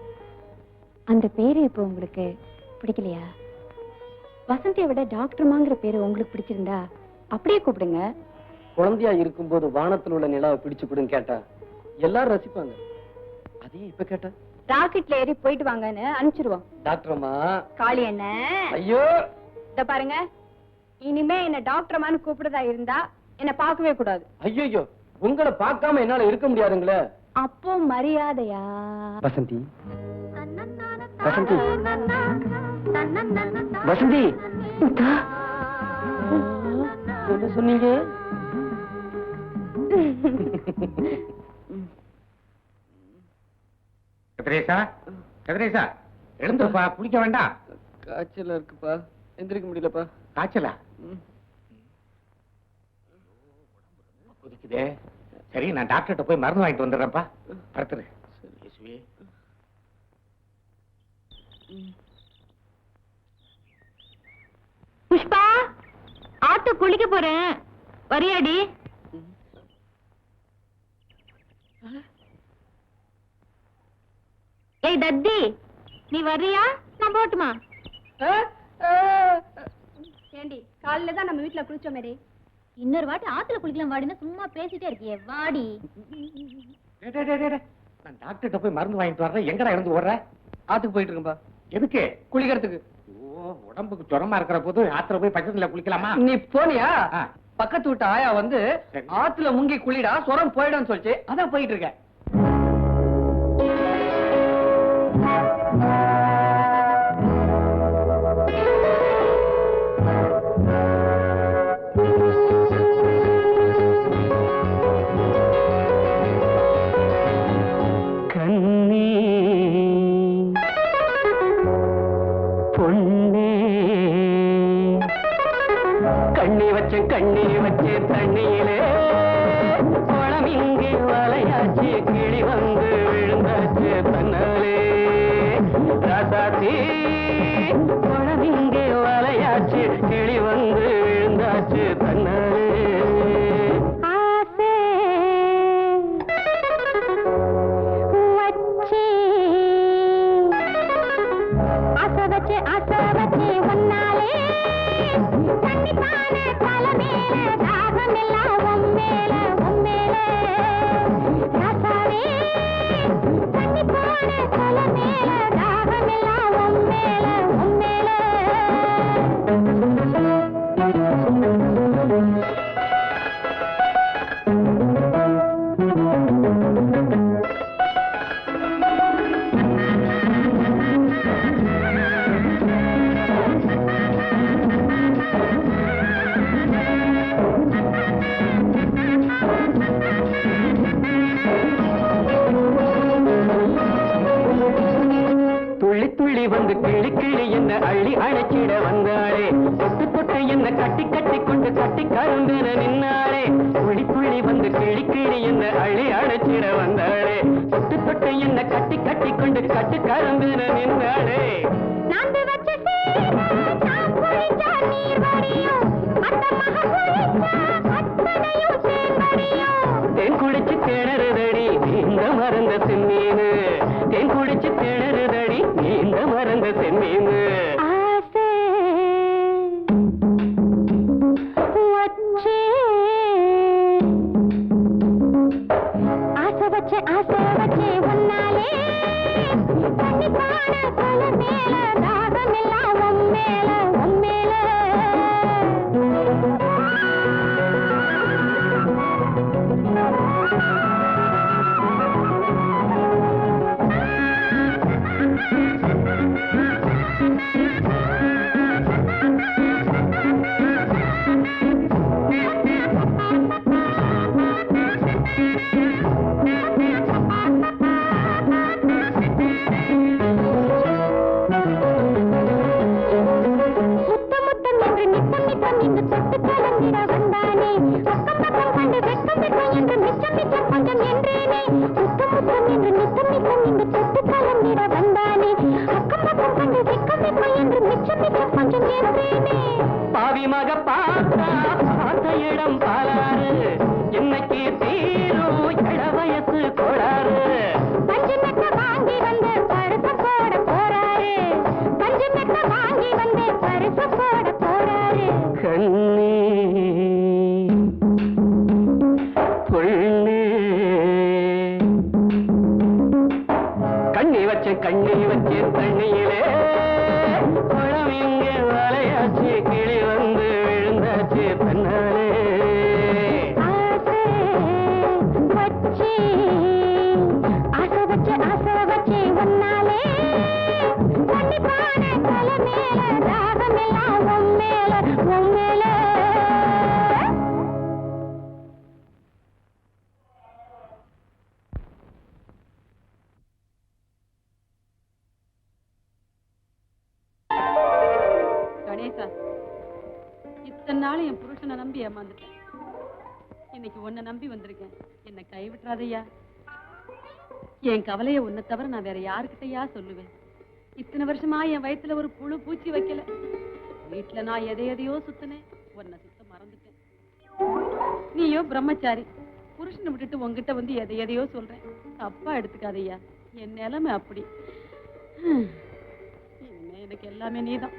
அந்த பேரு இப்போ உங்களுக்கு பிடிக்கலையா? வசந்தியை விட டாக்டர்மாங்கிற பேரு உங்களுக்கு பிடிச்சிருந்தா அப்படியே கூப்பிடுங்க. குழந்தையா இருக்கும்போது வானத்துல உள்ள நிலாவை பிடிச்சு கொடுன்னு கேட்டா எல்லாரும் ரசிப்பாங்க. அதே இப்ப கேட்டா ராக்கெட்ல ஏறி போயிட்டு வாங்கன்னு அனுப்பிச்சிருவோம். டாக்டர்மா, காளி என்ன? ஐயோ, இத பாருங்க, இனிமே என்ன டாக்டர்மான்னு கூப்பிடுறதா இருந்தா என்ன பார்க்கவே கூடாது. ஐயோ, உங்களை பார்க்காம என்னால இருக்க முடியாதுங்களே. அப்போ மரியாதையா? வசந்தி, வசந்தி, வசந்தி, என்ன சொன்னீங்க? கதிரேசா, கதிரேசா, எழுந்துப்பா, குளிக்க வேண்டாம். காய்ச்சலா இருக்குப்பா, எந்திரிக்க முடியலப்பா. காய்ச்சலா? குதிக்குதே. சரி, நான் டாக்டர்கிட்ட போய் மருந்து வாங்கிட்டு வந்துடுறேன்ப்பா. படுத்துரு. இயேசுவே. புஷ்பா, ஆட்டு குளிக்க போறேன், வரியாடி? ஏய் தத்தி, நீ வர்றியா? நான் போட்டுமா? ஏண்டி, காலையில தான் நம்ம வீட்டுல குளிச்சோமேடி. இன்னொரு வாட்டி ஆத்துல குளிக்கலாம் வாடினா சும்மா பேசிட்டே இருக்கியே, வாடி. நான் டாக்டர்கிட்ட போய் மருந்து வாங்கிட்டு வர்றேன். எங்கடா இருந்து ஓடுற? ஆத்துக்கு போயிட்டு இருக்கேன்பா. எதுக்கு? குளிக்கிறதுக்கு. ஓ, உடம்புக்கு ஜுரமா இருக்கிற போது ஆத்துல போய் பக்கத்துல குளிக்கலாமா? நீ போனியா? ஆ. பக்கத்து வீட்டு ஆயா வந்து சரி. ஆத்துல முங்கி குளிடா, சுரம் போயிடும் சொல்லிச்சு. அதான் போயிட்டு இருக்கேன். கண்ணே பொன்னே கண்ணி வச்ச தண்ணியிலே குளம் இங்கே வலையாச்சு, கிளி வந்து விழுந்தாச்சு தன்னாலே. ராசாத்தி குளம் இங்கே வலையாச்சு, கிளி வந்து விழுந்தாச்சு தன்னாலே. துள்ளி துள்ளி வந்து கிளி கிளி என்ன அள்ளி அழைச்சிட வந்தாளே. தொட்டு தொட்டு என்ன கட்டி கட்டி கொண்டு கட்டி கரும்பின நின்னாளே. துள்ளி துள்ளி வந்து கிளி கிளி என்ன அள்ளி அழைச்சிட வந்தாளே. தொட்டு தொட்டு என்ன கட்டி கட்டி கொண்டு கட்டி கரும்பின நின்னாளே. தேன் குடிச்சு திணறுதடி இந்த மறந்த செம்மீனு. தேன் குடிச்சு திணறுதடி இந்த மறந்த செம்மீனு. பாவி மக பார்த்தா பார்த்த இடம் பாலாறு, இன்னைக்கு தீரும் இள வயசு கோளாறு. வாங்கி வந்து பரிசு போட போறாரு, வாங்கி வந்து பரிசு போட போறாரு. கண்ணே பொண்ணே கண்ணி வச்ச தண்ணியிலே குளம் இங்கே வலையாச்சு, கிளி வந்து விழுந்தாச்சு தன்னாலே. கணேசா, இத்தனை நாள் என் புருஷனை நம்பி ஏமாந்துட்டேன். இன்னைக்கு உன்னை நம்பி வந்திருக்கேன். என்னை கைவிட்டுறாதையா. என் கவலையை உன்னை தவிர நான் வேற யாருக்கிட்டயா சொல்லுவேன்? இத்தனை வருஷமா என் வயித்துல ஒரு புழு பூச்சி வைக்கல. வீட்டுல நான் எதையோ சுத்தினேன், உன்னை சுத்த மறந்துட்டேன். நீயோ பிரம்மச்சாரி, புருஷனை விட்டுட்டு உங்ககிட்ட வந்து எதையோ சொல்றேன். தப்பா எடுத்துக்காதையா. என் நிலைமை அப்படி. இனிமே எனக்கு எல்லாமே நீதான்.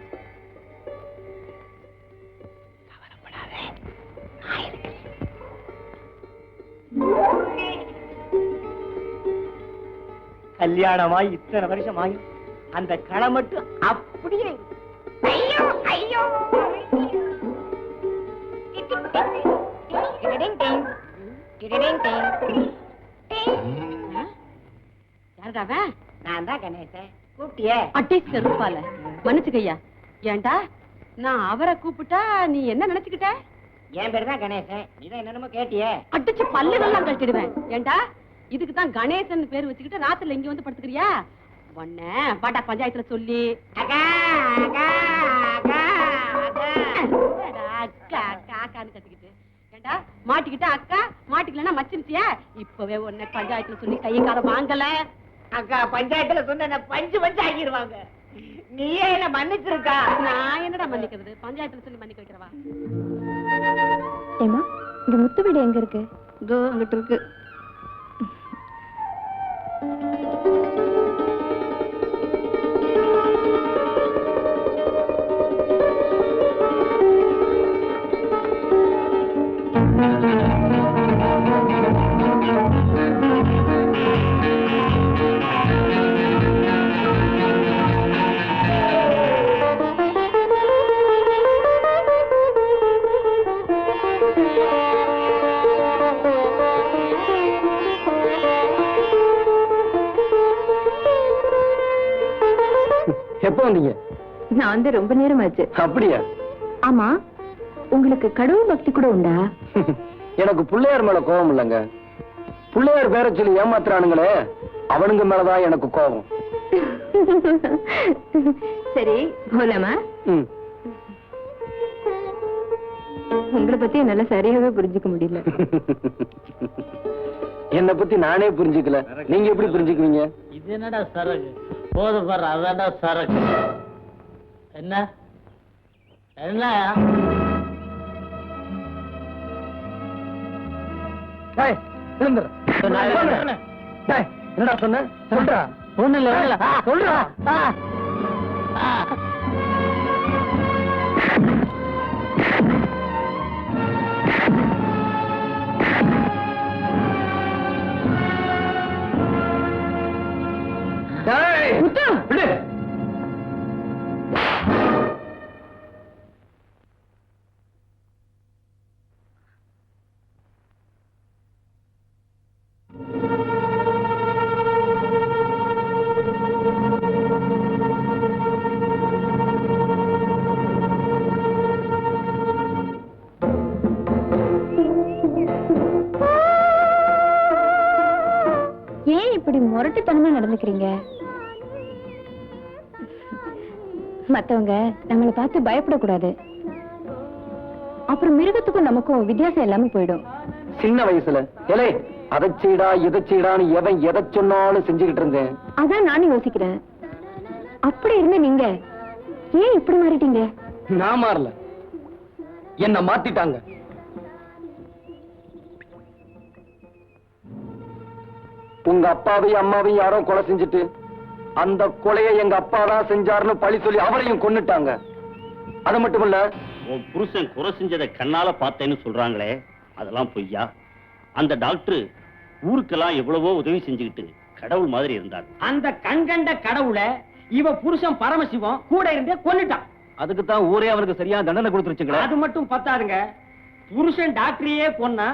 கல்யாணமாய் இத்தனை வருஷம் ஆகி அந்த களை மட்டும் அப்படியே இருக்கு. ஐயோ ஐயோ யாருடாவ? நான் தான் கணேசன். கூப்பிட்டியே? அட்டை செருப்பால மன்னிச்சுக்கையா. ஏன்டா நான் அவரை கூப்பிட்டா நீ என்ன நினைச்சுக்கிட்ட? என் பேரு தான் கணேசன். நீதான் என்னென்னமோ கேட்டியே. அடிச்சு பல்லுகள்லாம் கழட்டிடுவேன். ஏன்டா இதுக்கு தான் கணேசன் பேர் வச்சுக்கிட்டு ராத்திரில இங்க வந்து படுத்துக்கிறியா? ஒன்ன பாட்டா பஞ்சாயத்துல சொல்லி அக்கா அக்கா அக்கா அக்கா அக்கா அக்கான்னு கத்திக்கிட்டு ஏன்டா மாட்டிக்கிட்ட அக்கா மாட்டிக்கலன்னா மச்சிருச்சியா? இப்பவே உன்னை பஞ்சாயத்துல சொல்லி கை கால வாங்கல. அக்கா பஞ்சாயத்துல சொன்ன பஞ்சு பஞ்சு ஆகிடுவாங்க. நீயே என்ன மன்னிச்சிருக்கா? நான் என்னடா மன்னிக்கிறது? பஞ்சாயத்துல சொல்லி மன்னிக்க வைக்கிறவா? ஏமா இந்த முத்து வீடு எங்க இருக்கு? இதோ அங்கிட்டு இருக்கு. எப்ப வந்தீங்க? நான் வந்து ரொம்ப நேரம் ஆச்சு. அப்படியா? ஆமா, உங்களுக்கு கடவுள் பக்தி கூட உண்டா? எனக்கு பிள்ளையார் மேல கோபம் இல்லைங்க. பிள்ளையார் பேரை சொல்லி ஏமாத்துறானுங்களே, அவனுங்க மேலதான் எனக்கு கோபம். சரி போலாமா? உங்களை பத்தி என்னால சரியாவே புரிஞ்சுக்க முடியல. என்னை பத்தி நானே புரிஞ்சுக்கல, நீங்க எப்படி புரிஞ்சுக்குவீங்க? இது என்னடா சரக்கு? போது பாரு, அதான்டா சரக்கு. என்ன என்ன என்னடா சொன்ன? சொல்றா. ஒண்ணு இல்ல சொல்றா. விடு. ஏன் இப்படி முரட்டுத்தனமா நடந்துக்கிறீங்க? மத்தவங்க நம்மளை பார்த்து பயப்படக்கூடாது. அப்புறம் மிருகத்துக்கும் நமக்கும் வித்தியாசம் எல்லாமே போயிடும். சின்ன வயசுல எலே அதை செய்டா இதை செய்டான்னு எவன் எதை சொன்னாலும் செஞ்சுக்கிட்டு இருந்தேன். அதான் நானும் யோசிக்கிறேன். அப்படி இருந்த நீங்க ஏன் இப்படி மாறிட்டீங்க? நான் மாறல, என்ன மாத்திட்டாங்க. உங்க அப்பாவையும் அம்மாவையும் யாரோ கொலை செஞ்சுட்டு அந்த கொலையை எங்க அப்பா தான் செஞ்சாருன்னு பழி சொல்லி அவரையும் கொன்னுட்டாங்க. அது மட்டும் இல்ல, உன் புருஷன் குறை செஞ்சதை கண்ணால பார்த்தேன்னு சொல்றாங்களே, அதெல்லாம் பொய்யா? அந்த டாக்டர் ஊருக்கெல்லாம் எவ்வளவோ உதவி செஞ்சுக்கிட்டு கடவுள் மாதிரி இருந்தார். அந்த கண்கண்ட கடவுளை இவ புருஷன் பரமசிவம் கூட இருந்தே கொன்னுட்டான். அதுக்கு தான் ஊரே அவனுக்கு சரியான தண்டனை கொடுத்துருச்சுங்களே. அது மட்டும் பத்தாதுங்க, புருஷன் டாக்டரையே கொன்னா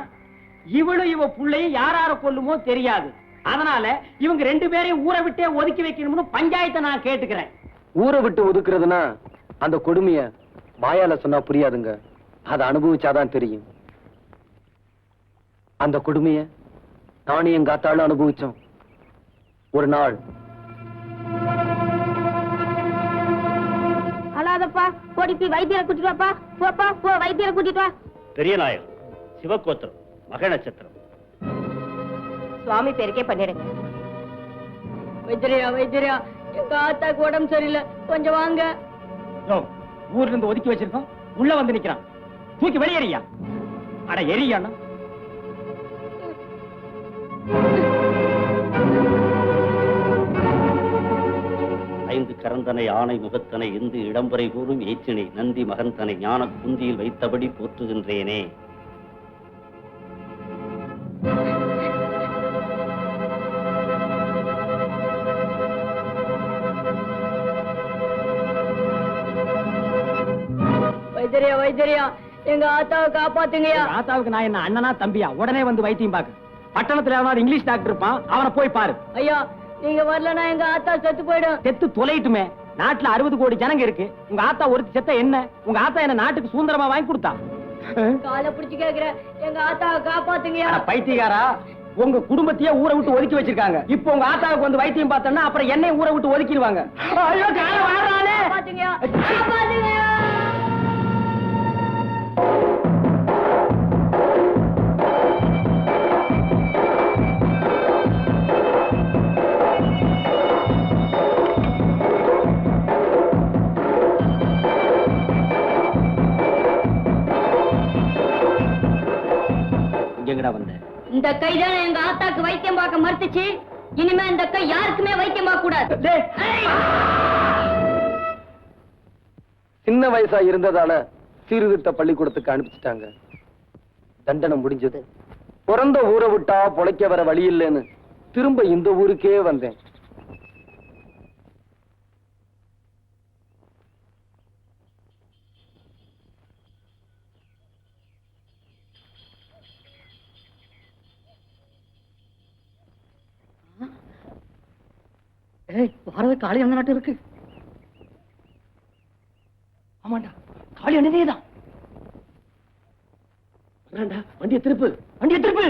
இவளும் இவ புள்ளையும் யாரார கொல்லுமோ தெரியாது. அதனால இவங்க ரெண்டு பேரையும் ஊரை விட்டே ஒதுக்கி வைக்கணும்னு பஞ்சாயத்தை நான் கேட்டுக்கிறேன். ஊரை விட்டு ஒதுக்குறதுன்னா அந்த கொடுமைய வாயால சொன்னா புரியாதுங்க, அதை அனுபவிச்சாதான் தெரியும். அந்த கொடுமைய நானும் எங்க அத்தாளும் அனுபவிச்சோம். ஒரு நாள் அழாதப்பா, ஓடி போய் வைத்தியரை கூட்டிட்டு வாப்பா. போப்பா போ, வைத்தியரை கூட்டிட்டு வா. பெரிய நாயர், சிவகோத்திரம், மக நட்சத்திரம். சுவாமி பேருக்கே பண்ணிடுங்க. வைத்தியரியா வைத்தியரியா, எங்க ஆத்தாக்கு உடம்பு சரியில்லை, கொஞ்சம் வாங்க. ஊர்ல இருந்து ஒதுக்கி வச்சிருக்கோம், உள்ள வந்து நிக்கிறான். தூக்கி வெளியேறியா? அட எரியாண்ணா. கரந்தனை ஆணை முகத்தனை இந்து இடம்பரை கூறும் ஏற்றினை நந்தி மகந்தனை ஞான குந்தியில் வைத்தபடி போற்றுகின்றேனே. வைத்திரியா வைத்திரியா, எங்க ஆத்தாவை காப்பாத்துங்கயா. ஆத்தாவுக்கு நான் என்ன அண்ணனா தம்பியா? உடனே வந்து வைத்தியம் பாக்கு. பட்டணத்துல எவனாவது இங்கிலீஷ் டாக்டர் இருப்பான், அவனை போய் பாரு. ஐயா, நீங்க வரலன்னா எங்க ஆத்தா செத்து போயிடும். செத்து தொலைட்டுமே. நாட்டுல 60 கோடி ஜனங்க இருக்கு. உங்க ஆத்தா ஒருத்தி செத்த என்ன? உங்க ஆத்தா என்ன நாட்டுக்கு சுதந்திரமா வாங்கி கொடுத்தா? காலை பிடிச்சு கேக்குறேன், எங்க ஆத்தாவை காப்பாத்துங்கயா. அட பைத்தியக்காரா, உங்க குடும்பத்தையே ஊரை விட்டு ஒதுக்கி வச்சிருக்காங்க. இப்போ உங்க ஆத்தாவுக்கு வந்து வைத்தியம் பார்த்தோம்னா அப்புறம் என்னையும் ஊரை விட்டு ஒதுக்கிடுவாங்க. ஐயோ, காலை வாடுறானே. காப்பாத்துங்கயா, காப்பாத்துங்கயா. எங்கடா வந்த? இந்த கைதான எங்க ஆத்தாக்கு வைத்தியம் பார்க்க மறுத்துச்சு. இனிமே இந்த கை யாருக்குமே வைத்தியம் பார்க்க கூடாது. சின்ன வயசா இருந்ததால சீர்திருத்த பள்ளிக்கூடத்துக்கு அனுப்பிச்சிட்டாங்க. தண்டனை முடிஞ்சது. பிறந்த ஊரை விட்டா பொழைக்க வர வழி இல்லைன்னு திரும்ப இந்த ஊருக்கே வந்தேன். பாரத காளி அந்த நாட்டு இருக்கு. ஆமாண்டா, காளி அண்ணனே தான். வண்டியை திருப்பு, வண்டியை திருப்பு.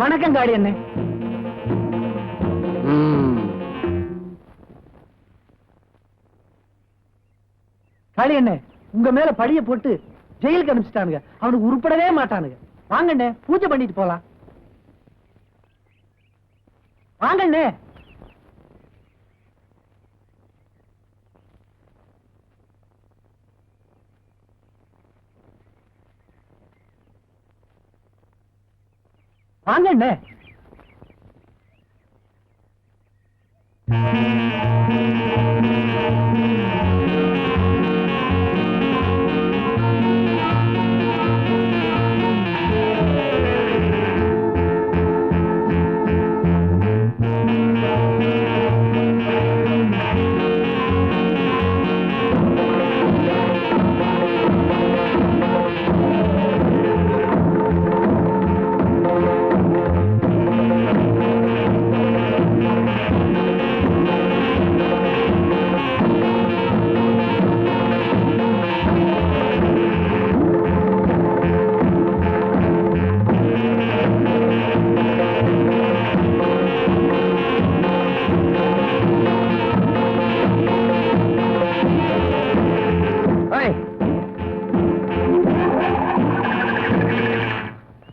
வணக்கம் காளி அண்ணே. காளி அண்ணே, உங்க மேல பழிய போட்டு ஜெயிலுக்கு அனுப்பிச்சிட்டானுங்க. அவனுக்கு உருப்படவே மாட்டானுங்க. வாங்கண்ணே, பூஜை பண்ணிட்டு போலாம். வாங்கண்ணே. வாங்கண்ணே.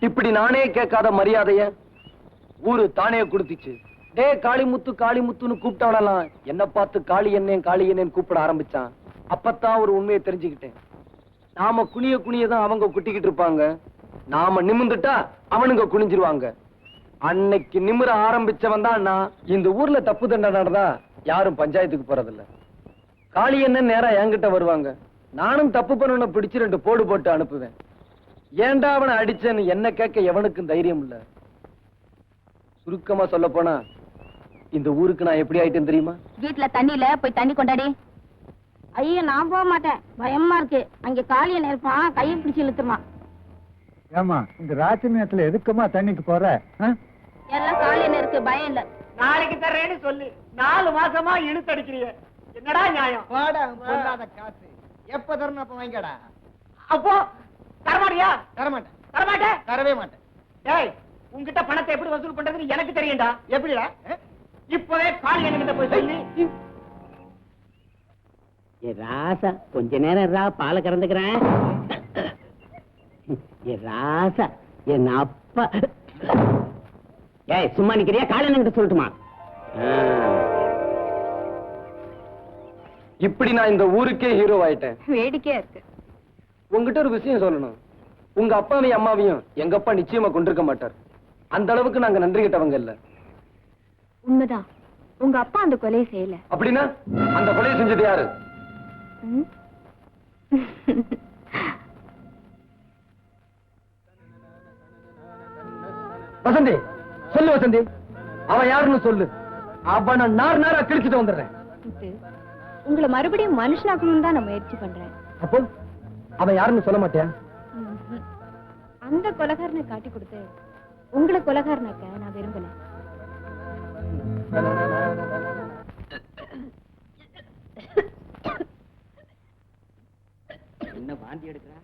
இப்படி நானே கேட்காத மரியாதைய ஊரு தானே கொடுத்துச்சு. டே காளிமுத்து காளிமுத்துன்னு கூப்பிட்டவனெல்லாம் என்ன பார்த்து காளி என்னேன்னு கூப்பிட ஆரம்பிச்சான். அப்பத்தான் ஒரு உண்மையை தெரிஞ்சுக்கிட்டேன். நாம குனிய குனியதான் அவங்க குட்டிக்கிட்டு இருப்பாங்க. நாம நிமிந்துட்டா அவனுங்க குனிஞ்சிருவாங்க. அன்னைக்கு நிமிர ஆரம்பிச்சவன் தான் நான். இந்த ஊர்ல தப்பு தண்டனை நடந்தா யாரும் பஞ்சாயத்துக்கு போறதில்ல. காளி என்ன நேரா என்கிட்ட வருவாங்க. நானும் தப்பு பண்ணவனை பிடிச்சு 2 போடு போட்டு அனுப்புவேன். ஏண்டா அவனை அடிச்சேன்னு என்ன கேட்க எவனுக்கும் தைரியம் இல்ல. சுருக்கமா சொல்ல போனா இந்த ஊருக்கு நான் எப்படி ஆயிட்டேன் தெரியுமா? வீட்டுல தண்ணியில போய் தண்ணி கொண்டாடி. ஐயோ, நான் போக மாட்டேன், பயமா இருக்கு. அங்க காளியன் இருப்பான், கையை பிடிச்சு இழுத்துருவான். ஏமா இந்த ராத்திரி நேரத்துல எதுக்குமா தண்ணிக்கு போற எல்லாம் காலையில இருக்கு பயம் இல்ல. நாளைக்கு தர்றேன்னு சொல்லு. 4 மாசமா இழுத்தடிக்கிறீங்க. என்னடா நியாயம்? காசு எப்ப தரணும் அப்ப வாங்கிடா. அப்போ தரமாட்டியா? தரமாட்டேன். தரமாட்டேன். தரவே மாட்டேன். டேய், உன்கிட்ட பணத்தை எப்படி வசூல் பண்றதுன்னு எனக்கு தெரியும்டா. எப்படிடா? இப்பவே காளியன் கிட்ட போய் சொல்லி. ஏ ராசா, கொஞ்ச நேரம் ரா, பாலை கறந்துக்கிறேன். ஏ ராசா, என் அப்பா. ஏய், சும்மா நிக்கிறியா? காளியன் கிட்ட சொல்லட்டுமா? இப்படி நான் இந்த ஊருக்கே ஹீரோ ஆயிட்டேன். வேடிக்கையா இருக்கு. உங்ககிட்ட ஒரு விஷயம் சொல்லணும். உங்க அப்பாவையும் அம்மாவையும் எங்க அப்பா நிச்சயமா கொண்டிருக்க மாட்டார். அந்த அளவுக்கு நாங்க நன்றி கிட்டவங்க இல்ல. உண்மைதான், உங்க அப்பா அந்த கொலையை செய்யல. அப்படின்னா அந்த கொலையை செஞ்சது யாரு? வசந்தி, சொல்லு வசந்தி, அவன் யாருன்னு சொல்லு. அவனை நார் நாரா கிழிச்சிட்டு வந்துடுறேன். உங்களை மறுபடியும் மனுஷனாக்கணும்னு தான் நான் முயற்சி பண்றேன். அப்போ அவன் யாருன்னு சொல்ல மாட்டியா? அந்த கொலைகாரனை காட்டி கொடுத்து உங்களை கொலைகாரனாக்க நான் விரும்பல. என்ன வாந்தி எடுக்கிற?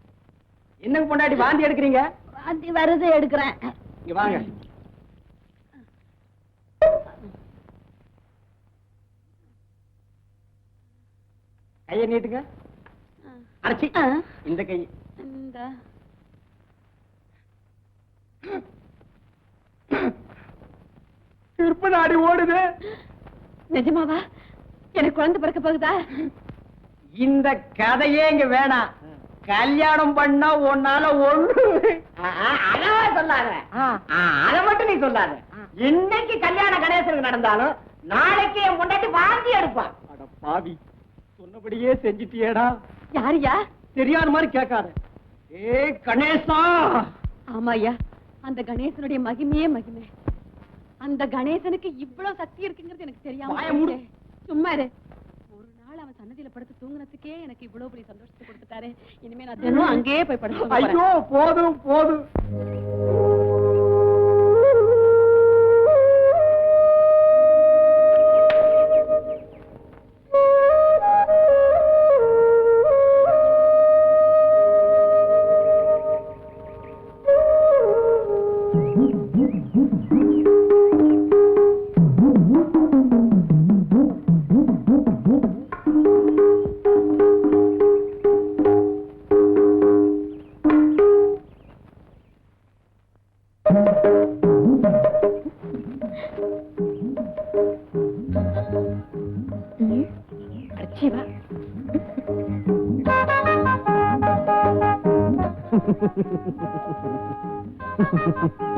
என்ன பொண்டாட்டி வாந்தி எடுக்கிறீங்க? வாந்தி வருது, எடுக்கிறேன். இங்க வாங்க. கையை நீட்டுங்க. அரைச்சி இந்த கை. திருப்ப நாடி ஓடுது. நிஜமாவா? எனக்கு குழந்தை பிறக்க போகுதா? இந்த கதையே இங்க வேணாம். கல்யாணம் பண்ணா உன்னால ஒண்ணு சொல்லாத. அத மட்டும் நீ சொல்லாத. இன்னைக்கு கல்யாண கணேசனுக்கு நடந்தாலும் நாளைக்கு என் முன்னாடி வாந்தி எடுப்பா. அட பாவி, சொன்னபடியே செஞ்சிட்டியேடா. யாரியா? தெரியாத மாதிரி கேட்காத. ஏ கணேசா. ஆமாய்யா, அந்த கணேசனுடைய மகிமையே மகிமை. அந்த கணேசனுக்கு இவ்வளவு சக்தி இருக்குங்கிறது எனக்கு தெரியாம. சும்மா இரு. ஒரு நாள் அவன் சன்னதியில படுத்து தூங்குனதுக்கே எனக்கு இவ்வளவு பெரிய சந்தோஷத்தை கொடுத்துட்டாரு. இனிமே நான் தினம் அங்கேயே போய் படுத்து. ஐயோ, போதும் போதும்.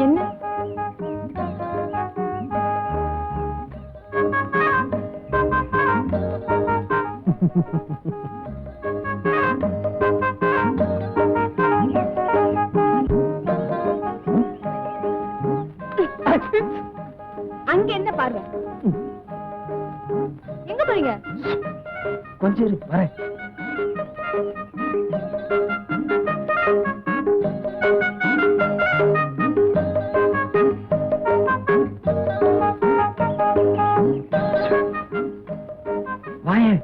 என்ன? அங்க என்ன பார்வை? எங்க போறீங்க? கொஞ்சம் இரு, வரேன். வாயேன்.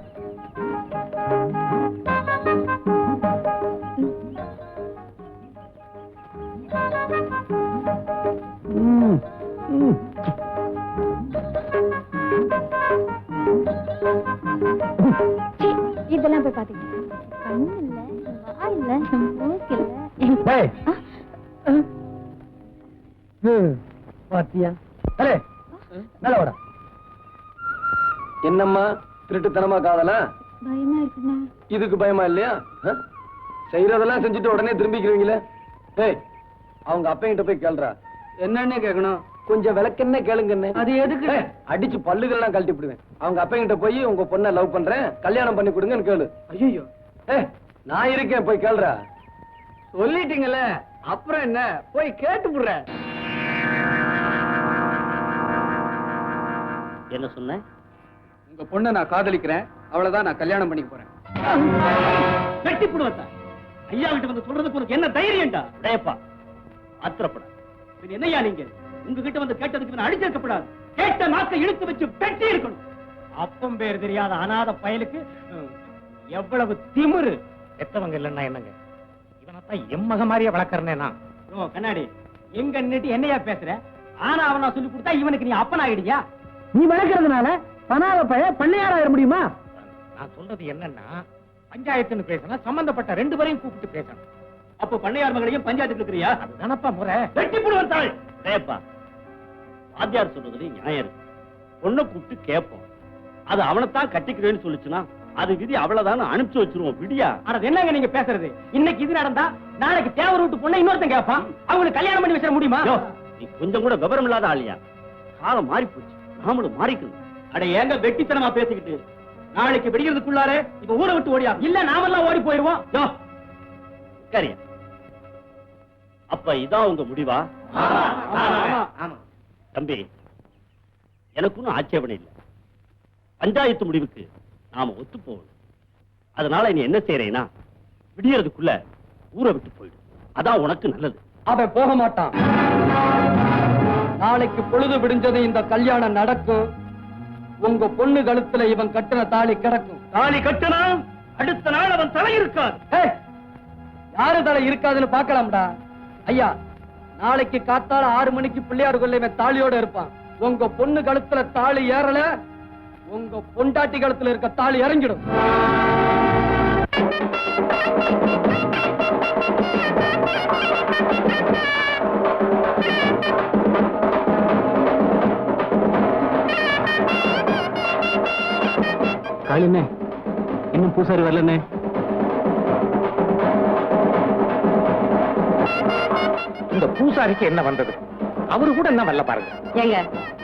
இதெல்லாம் போய் பாத்தீங்க. கண்ணு இல்ல, வாய் இல்ல, மூக்கு இல்ல. டேய். பாத்தியா? அரே, நல்ல ஓடா. என்னம்மா திருட்டுத்தனமா காதலா? பயமா இருக்குண்ணா. இதுக்கு பயமா இல்லையா? செய்யறதெல்லாம் செஞ்சுட்டு உடனே திரும்பிக்கிறீங்களே. ஏய், அவங்க அப்பங்கிட்ட போய் கேளுடா. என்னன்னு கேட்கணும்? கொஞ்சம் விளக்கென்ன கேளுங்கன்னு. அது எதுக்கு? அடிச்சு பல்லுகள்லாம் கழட்டி விடுவேன். அவங்க அப்பங்கிட்ட போய் உங்க பொண்ணை லவ் பண்றேன், கல்யாணம் பண்ணி கொடுங்கன்னு கேளு. ஐயோ, நான் இருக்கேன், போய் கேளுடா. சொல்லிட்டீங்கல்ல, அப்புறம் என்ன? போய் கேட்டு விடுறேன். என்ன சொன்ன? உங்க பொண்ணை நான் காதலிக்கிறேன், அவ்வளவுதான். நான் கல்யாணம் பண்ணிக்க போறேன். வெட்டி போடுவா. ஐயா கிட்ட வந்து சொல்றதுக்கு உனக்கு என்ன தைரியம்டா? டேப்பா, ஆத்திரப்படாது. இது என்னையா நீங்க உங்ககிட்ட வந்து கேட்டதுக்கு நான் அடிச்சிருக்கப்படாது. கேட்ட நாக்கை இழுத்து வச்சு வெட்டி இருக்கணும். அப்பம் பேர் தெரியாத அனாத பயலுக்கு எவ்வளவு திமிரு. பெத்தவங்க இல்லைன்னா என்னங்க, இவனைத்தான் எம்மக மாதிரியே வளர்க்கறனே நான். ஓ கண்ணாடி, எங்க நின்னுட்டு என்னையா பேசுற? ஆனா அவனா சொல்லி கொடுத்தா இவனுக்கு நீ அப்பன் ஆகிடுயா? நீ வளர்க்கறதுனால பணாத பைய பண்ணையாராயிர முடியுமா? நான் சொல்றது என்னன்னா, பஞ்சாயத்துன்னு பேசினா சம்பந்தப்பட்ட 2 பேரையும் கூப்பிட்டு பேசணும். அப்ப பண்ணையார் மகளையும் பஞ்சாயத்துக்கு இருக்கிறியா? அதுதானப்பா முறை. வெட்டி போடுவான் தாள். ஏப்பா, வாத்தியார் சொல்றதுல நியாயம் இருக்கு. பொண்ணை கூப்பிட்டு கேட்போம். அது அவனைத்தான் கட்டிக்கிறேன்னு சொல்லுச்சுன்னா அது விதி, அவ்வளவுதான் அனுப்பிச்சு வச்சிருவோம். விடியா? ஆனா என்னங்க நீங்க பேசுறது? இன்னைக்கு இது நடந்தா நாளைக்கு தேவர் வீட்டு பொண்ணை இன்னொருத்தன் கேட்பான். அவங்களுக்கு கல்யாணம் பண்ணி வச்சிட முடியுமா? யோ, நீ கொஞ்சம் கூட விவரம் இல்லாத ஆளியா? காலம் மாறி போச்சு, நாமளும் மாறிக்கணும். அட ஏங்க வெட்டித்தனமா பேசிக்கிட்டு, நாளைக்கு வெடிக்கிறதுக்குள்ளாரே இப்ப ஊரை விட்டு ஓடியா? இல்ல நாமெல்லாம் ஓடி போயிருவோம். யோ, சரியா? அப்ப இதான் உங்க முடிவா? தம்பி, எனக்கு ஒன்னும் ஆட்சேபனை இல்லை. பஞ்சாயத்து முடிவுக்கு நாம ஒத்து போகணும். அதனால நீ என்ன செய்யறேன்னா, விடியறதுக்குள்ள ஊரை விட்டு போயிடு. அதான் உனக்கு நல்லது. அவன் போக மாட்டான். நாளைக்கு பொழுது விடிஞ்சது இந்த கல்யாணம் நடக்கும். உங்க பொண்ணு கழுத்துல இவன் கட்டின தாலி கிடக்கும். தாலி கட்டினா அடுத்த நாள் அவன் தலை இருக்காது. ஏய், யாரு தலை இருக்காதுன்னு பார்க்கலாம்டா. ஐயா, நாளைக்கு காத்தால 6 மணிக்கு பிள்ளையார் கொள்ள இவன் தாலியோட இருப்பான். உங்க பொண்ணு கழுத்துல தாலி ஏறல, உங்க பொண்டாட்டி கழுத்துல இருக்க தாலி இறங்கிடும். காளினே, இன்னும் பூசாரி வரலனே. இந்த பூசாரிக்கு என்ன வந்தது? அவரு கூட என்ன வரல பாருங்க. ஏங்க,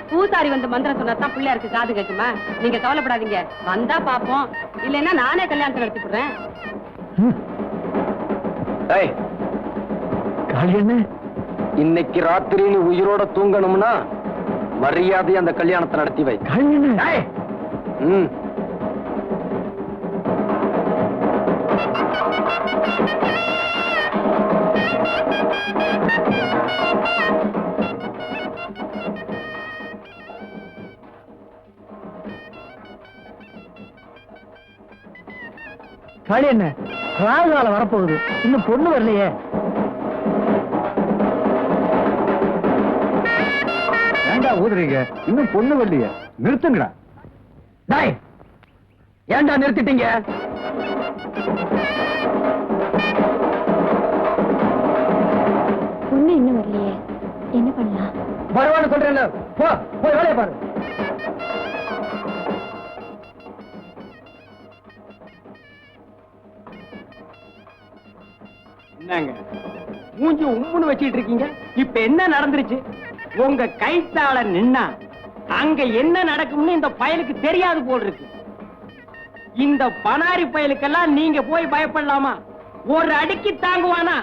பூசாரி வந்து மந்திரம் சொன்னா தான் பிள்ளையாருக்கு காது கேட்குமா? நீங்க கவலைப்படாதீங்க, வந்தா பாப்போம். இல்லைன்னா நானே கல்யாணத்தை நடத்தி போடுறேன். காளியண்ணே, இன்னைக்கு ராத்திரி நீ உயிரோட தூங்கணும்னா மரியாதை அந்த கல்யாணத்தை நடத்தி வை. காளியண்ணே, ம். காளியண்ணே, ராகு காலம் வரப்போகுது, இன்னும் பொண்ணு வரலையே. ஏண்டா ஊதுறீங்க? இன்னும் பொண்ணு வரலையே, நிறுத்துங்கடா. டேய், ஏன்டா நிறுத்திட்டீங்க? பொண்ணு இன்னும் வரலையே, என்ன பண்ணலாம்? வருவான்னு சொல்றேன்ல, போ போய் வேலையை பாரு. என்னங்க மூஞ்சி உம்முன்னு வச்சிட்டு இருக்கீங்க? இப்ப என்ன நடந்துருச்சு? உங்க கைத்தாள நின்னா அங்க என்ன நடக்கும்னு இந்த பயலுக்கு தெரியாது போல் இருக்கு. இந்த பனாரி பயலுக்கெல்லாம் நீங்க போய் பயப்படலாமா? ஒரு அடிக்கு தாங்குவானா?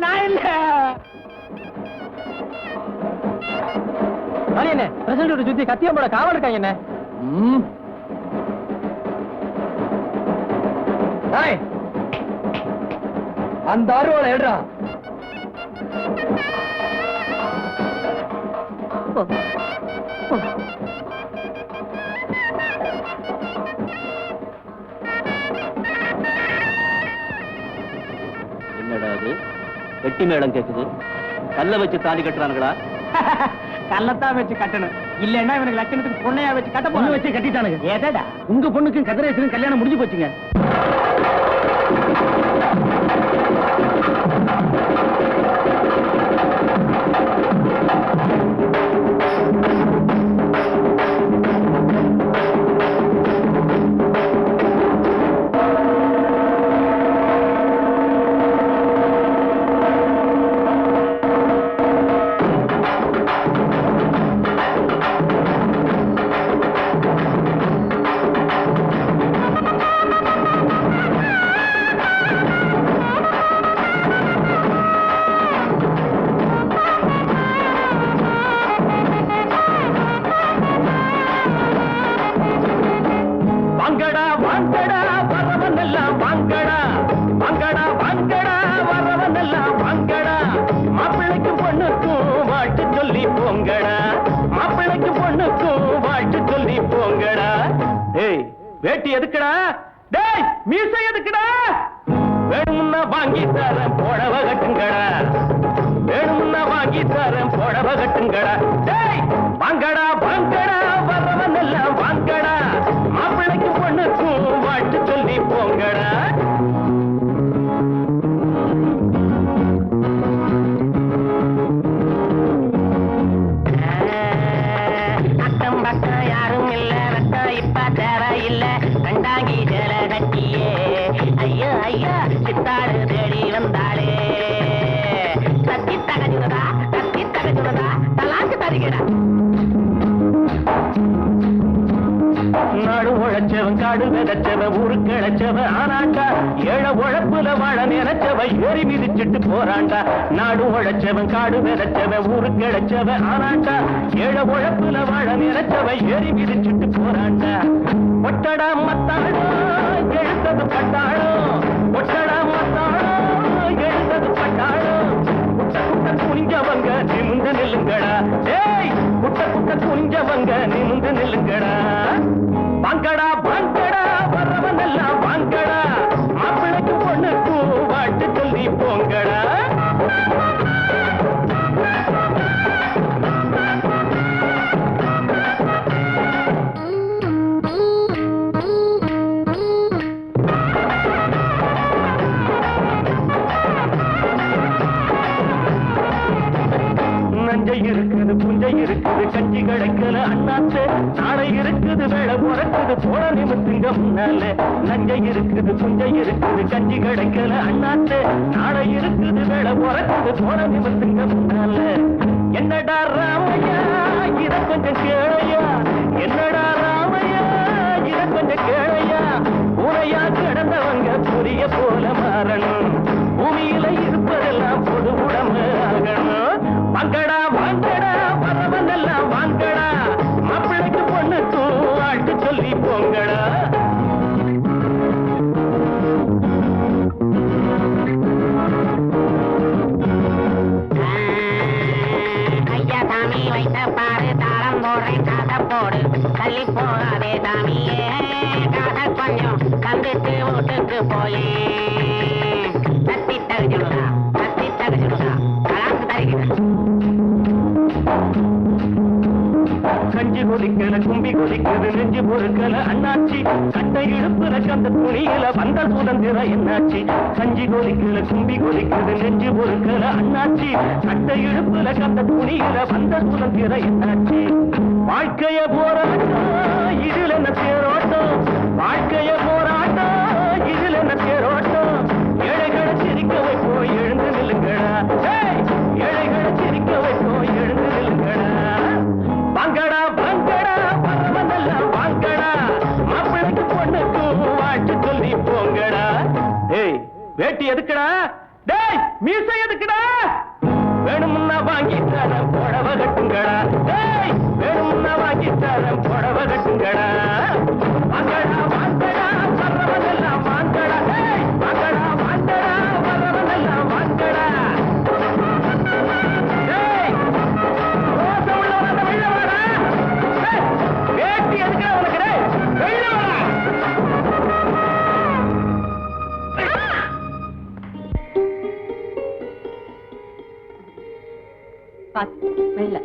நான் இல்ல. என்ன பிரசிடண்ட் சுத்தி கத்தியம்போட காவல் இருக்காங்க என்ன? அந்த அருவாளை எடுறா. என்னடா அது? வெட்டி மேளம் கேக்குது. கல்ல வச்சு தாலி கட்டுறானுங்களா? கள்ளத்தான் வச்சு கட்டணும். இல்லன்னா இவனுக்கு லட்சணத்துக்கு பொண்ணையா வச்சு கட்ட பொண்ணு வச்சு கட்டிட்டானுங்க. ஏதா உங்க பொண்ணுக்கும் கதிரேசனுக்கும் கல்யாணம் முடிஞ்சு போச்சுங்க. பொண்ணுக்கும் வாழ்த்து சொல்லி போங்கடா மாப்பிள்ளைக்கு பொண்ணுக்கும் வாழ்த்து சொல்லி போங்கடா ஏய் வேட்டி எதுக்குடா டேய் மீசை எதுக்குடா வேணும்னா வாங்கி தரேன் புடவ கட்டுங்கடா வேணும்னா வாங்கி தரேன் புடவ கட்டுங்கடா டேய் வாங்கடா வாங்கடா வரவன் எல்லாம் வாங்கடா மாப்பிள்ளைக்கு பொண்ணுக்கும் வாழ்த்து சொல்லி போங்கடா அக்கம் பக்கம் யாரும் இல்ல ரத்தம் இப்ப தேவையில்ல கண்டாங்கி ஜல கட்டியே ஐயோ ஐயோ சித்தாடு தேடி வந்தாளே தத்தி தகஜுனதா தலாக்கு தருகிறா நாடு உழைச்சவன் காடு விதைச்சவன் ஊருக்கு இழைச்சவன் ஆனாண்டா ஏழை உழைப்புல வாழ நினைச்சவன் ஏறி மிதிச்சிட்டு போறாண்டா நாடு உழைச்சவன் காடு விதைச்சவன் ஊருக்கு இழைச்சவன் ஆனாண்டா ஏழை உழைப்புல வாழ நினைச்சவன் ஏறி மிதிச்சிட்டு போறாண்டா ஒட்டடா மத்தாளோ எழுத்தது பட்டாளோ ஒட்டடா மத்தாளோ எழுத்தது பட்டாளோ குட்ட குட்ட குனிஞ்சவங்க நிமிந்து நில்லுங்கடா ஏய் குட்ட குட்ட குனிஞ்சவங்க நிமிந்து நில்லுங்கடா வாங்கடா வாங்கடா வரவன் எல்லாம் வாங்கடா மாப்பிள்ளைக்கு பொண்ணுக்கு வாழ்த்து சொல்லி போங்கடா நஞ்சை இருக்குது புஞ்சை இருக்குது கஞ்சி கிடைக்கல அண்ணாத்து நாளை இருக்குது வேலை உறக்குது போட நிமித்துங்க முன்னால நஞ்சை இருக்குது புஞ்சை இருக்குது கஞ்சி கிடைக்கல அண்ணாத்து நாளை இருக்குது வேலை உறக்குது போட நிமித்துங்க முன்னால என்னடா ராமையா இத கொஞ்சம் கேளையா என்னடா ராமையா இத கொஞ்சம் கேளையா உரையா கிடந்தவங்க புரிய போல மாறணும் பூமியில இருப்பதெல்லாம் பொது உடம்பு ஆகணும் வாங்கடா வாங்கடா வரவன் எல்லாம் வாங்கடா மாப்பிள்ளைக்கு பொண்ணுக்கு வாழ்த்து சொல்லி போங்கடா ஐயா சாமி வைத்த பாரு தாளம் போடுறேன் காசை போடு தள்ளி போகாதே சாமியே காசை கொஞ்சம் தந்துட்டு வீட்டுக்கு போயே தத்தி தகுச்சுடுதா கலாக்கு தருகிறேன் கஞ்சி கொதிக்கல கும்பி கொதிக்குது நெஞ்சு பொறுக்கல அண்ணாச்சி கட்டை இடுப்புல கந்த துணியில வந்த சுதந்திரம் என்னாச்சு கஞ்சி கொதிக்கல கும்பி கொதிக்குது நெஞ்சு பொறுக்கல அண்ணாச்சி கட்டை இடுப்புல கந்த துணியில வந்த சுதந்திரம் என்னாச்சு வாழ்க்கைய போராட்டம் இதில் என்ன தேரோட்டம் வாழ்க்கைய போராட்டம் இதில் என்ன தேரோட்டம் ஏழைகளை சிரிக்க வைப்போம் எழுந்து நில்லுங்கடா ஏழைகளை சிரிக்க வைப்போம் எழுந்து நில்லுங்கடா வாங்கடா வாங்கடா வரவன் எல்லாம் வாங்கடா மாப்பிள்ளைக்கு பொண்ணுக்கு வாழ்த்து சொல்லி போங்கடா ஏய் வேட்டி எதுக்குடா டேய் மீசை எதுக்குடா வேணும்னா வாங்கி தரேன் புடவ கட்டுங்கடா டேய் வேணும்னா வாங்கி தரேன் புடவ கட்டுங்கடா வாங்கடா வாங்கடா வரவன் எல்லாம் வாங்கடா டேய் வாங்கடா வாங்கடா வரவன் எல்லாம் வாங்கடா டேய் ரோச உள்ள வந்த வெள்ள வாடா வேட்டி எதுக்குடா உனக்கு டேய் வெள்ள வாடா வெள்ள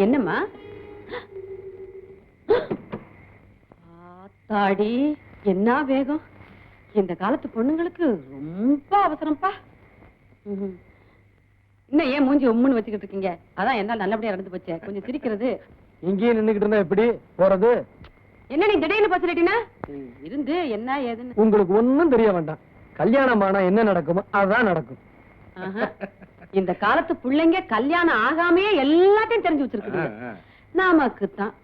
என்னம்மா ஆத்தாடி என்ன வேகம் இந்த காலத்து பொண்ணுங்களுக்கு ரொம்ப அவசரம்ப்பா இன்னும் ஏன் மூஞ்சி உம்முன்னு வச்சுக்கிட்டு இருக்கீங்க அதான் என்ன நல்லபடியா நடந்து போச்சு கொஞ்சம் சிரிக்கிறது இங்கேயே நின்னுகிட்டு இருந்தா எப்படி போறது என்ன நீ திடீர்னு பசிலிட்டினா இருந்து என்ன ஏதுன்னு உங்களுக்கு ஒண்ணும் தெரிய வேண்டாம் கல்யாணம் ஆனா என்ன நடக்குமோ அதான் நடக்கும் இந்த காலத்து பிள்ளைங்க கல்யாணம் ஆகாமையே எல்லாத்தையும் தெரிஞ்சு வச்சிருக்குது நமக்குத்தான்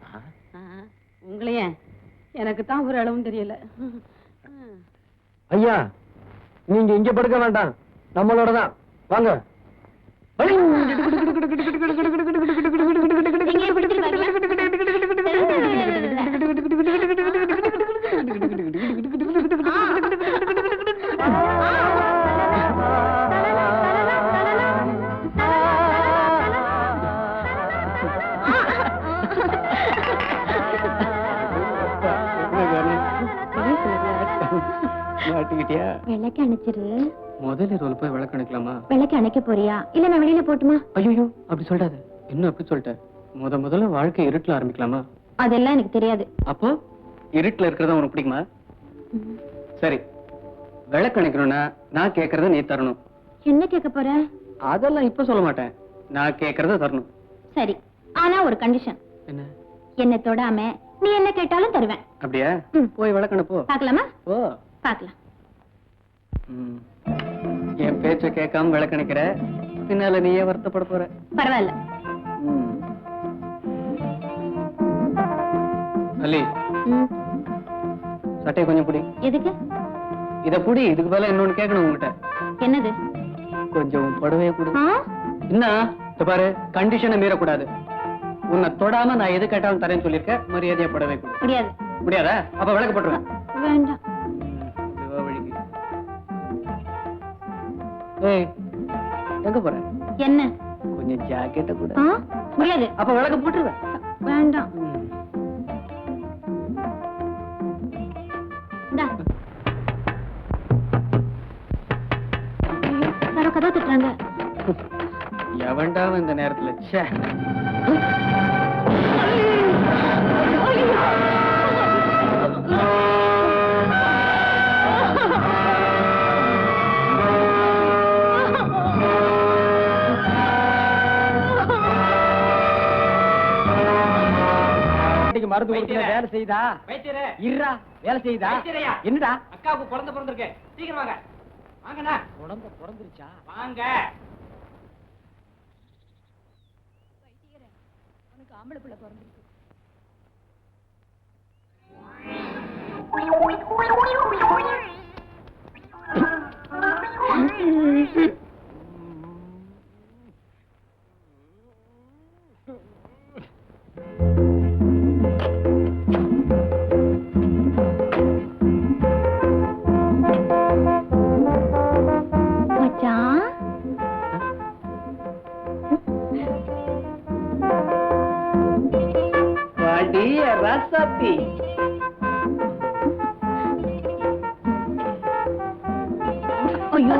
உங்களையே எனக்கு தான் ஒரு அளவும் தெரியல ஐயா நீங்க இங்க படுக்க வேண்டாம் நம்மளோட தான் வாங்க விளக்கு அணைச்சிரு. முதல்ல ரோல் போய் விளக்கு அணைக்கலாமா? விளக்கு அணைக்க போறியா இல்ல நான் வெளியில போட்டுமா? ஐயோ அப்படி சொல்றாது. என்ன அப்படி சொல்லிட்ட? முதல்ல வாழ்க்கை இருட்டுல ஆரம்பிக்கலாமா? அதெல்லாம் எனக்கு தெரியாது. அப்போ இருட்டுல இருக்கிறதா உனக்கு பிடிக்குமா? சரி, விளக்கு அணைக்கணும்னா நான் கேட்கறத நீ தரணும். என்ன கேட்க போற? அதெல்லாம் இப்ப சொல்ல மாட்டேன். நான் கேட்கறத தரணும். சரி, ஆனா ஒரு கண்டிஷன். என்ன? என்ன தொடாம நீ என்ன கேட்டாலும் தருவேன். அப்படியா? போய் விளக்கண போ. பாக்கலாமா? போ. பாக்கலாம். என் பேச்ச கேட்காம விளக்கணிக்கிற, பின்னால நீயே வருத்தப்பட போற. பரவாயில்ல. அல்லி, சட்டையை கொஞ்சம் புடி. எதுக்கு? இத புடி. இதுக்கு பதிலா இன்னொன்னு கேட்கணும் உங்ககிட்ட. என்னது? கொஞ்சம் புடவைய கொடு. என்ன பாரு, கண்டிஷனை மீறக்கூடாது. உன்னை தொடாம நான் எது கேட்டாலும் தரேன்னு சொல்லிருக்க. மரியாதையா புடவை கொடு. முடியாது. முடியாதா? அப்ப விளக்கு போட்டுருவேன். வேண்டாம். ஏய், எங்க போற? என்ன? கொஞ்சம் ஜாக்கெட்ட கூட. முடியாது. அப்ப விளக்கு போட்டுருவேன். வேண்டாம். யாரோ கதா தட்டுறாங்க. எவன்டா இந்த நேரத்துல? மருந்து கொடுத்து வேலை செய்தா? இருடா, வேலை செய்தா? என்னடா? அக்காவுக்கு குழந்தை பிறந்திருக்கு, சீக்கிரம் வாங்க. வாங்கண்ணா. குழந்தை பிறந்துருச்சா? வாங்க. உனக்கு ஆம்பளை பிள்ளை பிறந்திருக்கு. ரசத்தி ஐயோ,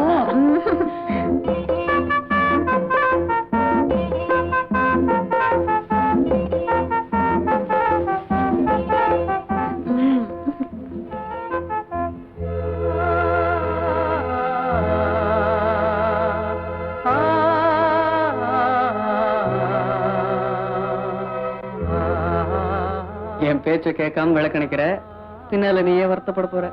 என் பேச்ச கேட்காம விளக்கணிக்கிற, பின்னால நீயே வருத்தப்பட போற.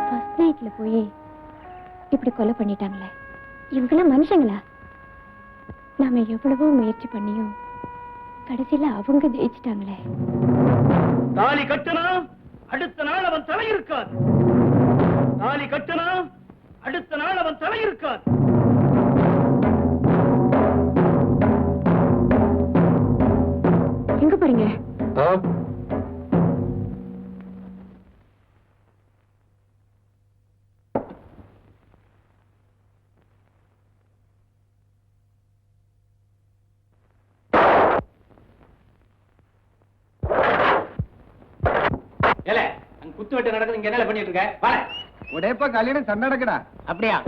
ஃபர்ஸ்ட் நைட்ல போய் இப்படி கொலை பண்ணிட்டாங்களே, இவங்கெல்லாம் மனுஷங்களா? நாம எவ்வளவோ முயற்சி பண்ணியும் கடைசியில அவங்க ஜெயிச்சிட்டாங்களே. தாலி கட்டுனா அடுத்த நாள் அவன் தலை இருக்காது. தாலி கட்டுனா அடுத்த நாள் அவன் தலை இருக்காது. எங்க போறீங்க? குத்து வெட்டு நடக்குது, இங்க என்ன பண்ணிட்டு இருக்க? வாடா. உடையப்ப கல்யாணம் சண்டை நடக்குடா. அப்படியா?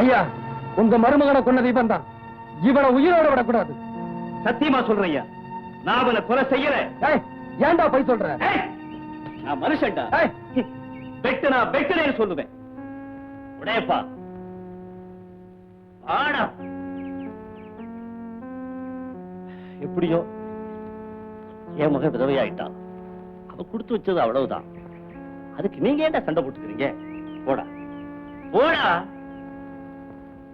ஐயா, உங்க மருமகனை கொண்டது இவன் தான். இவனை உயிரோட விடக்கூடாது. சத்தியமா சொல்றேன் ஐயா, நான் அவனை கொலை செய்யல. ஏன்டா போய் சொல்ற? நான் மனுஷன்டா. ஏய், வெட்டுனா வெட்டுனேன்னு சொல்லுவேன். உடையப்பா ஆனா எப்படியோ என் மகன் விதவையாயிட்டான். அவ கொடுத்து வச்சது அவ்வளவுதான். அதுக்கு நீங்க ஏன்டா சண்டை போட்டுக்கிறீங்க? போடா போடா,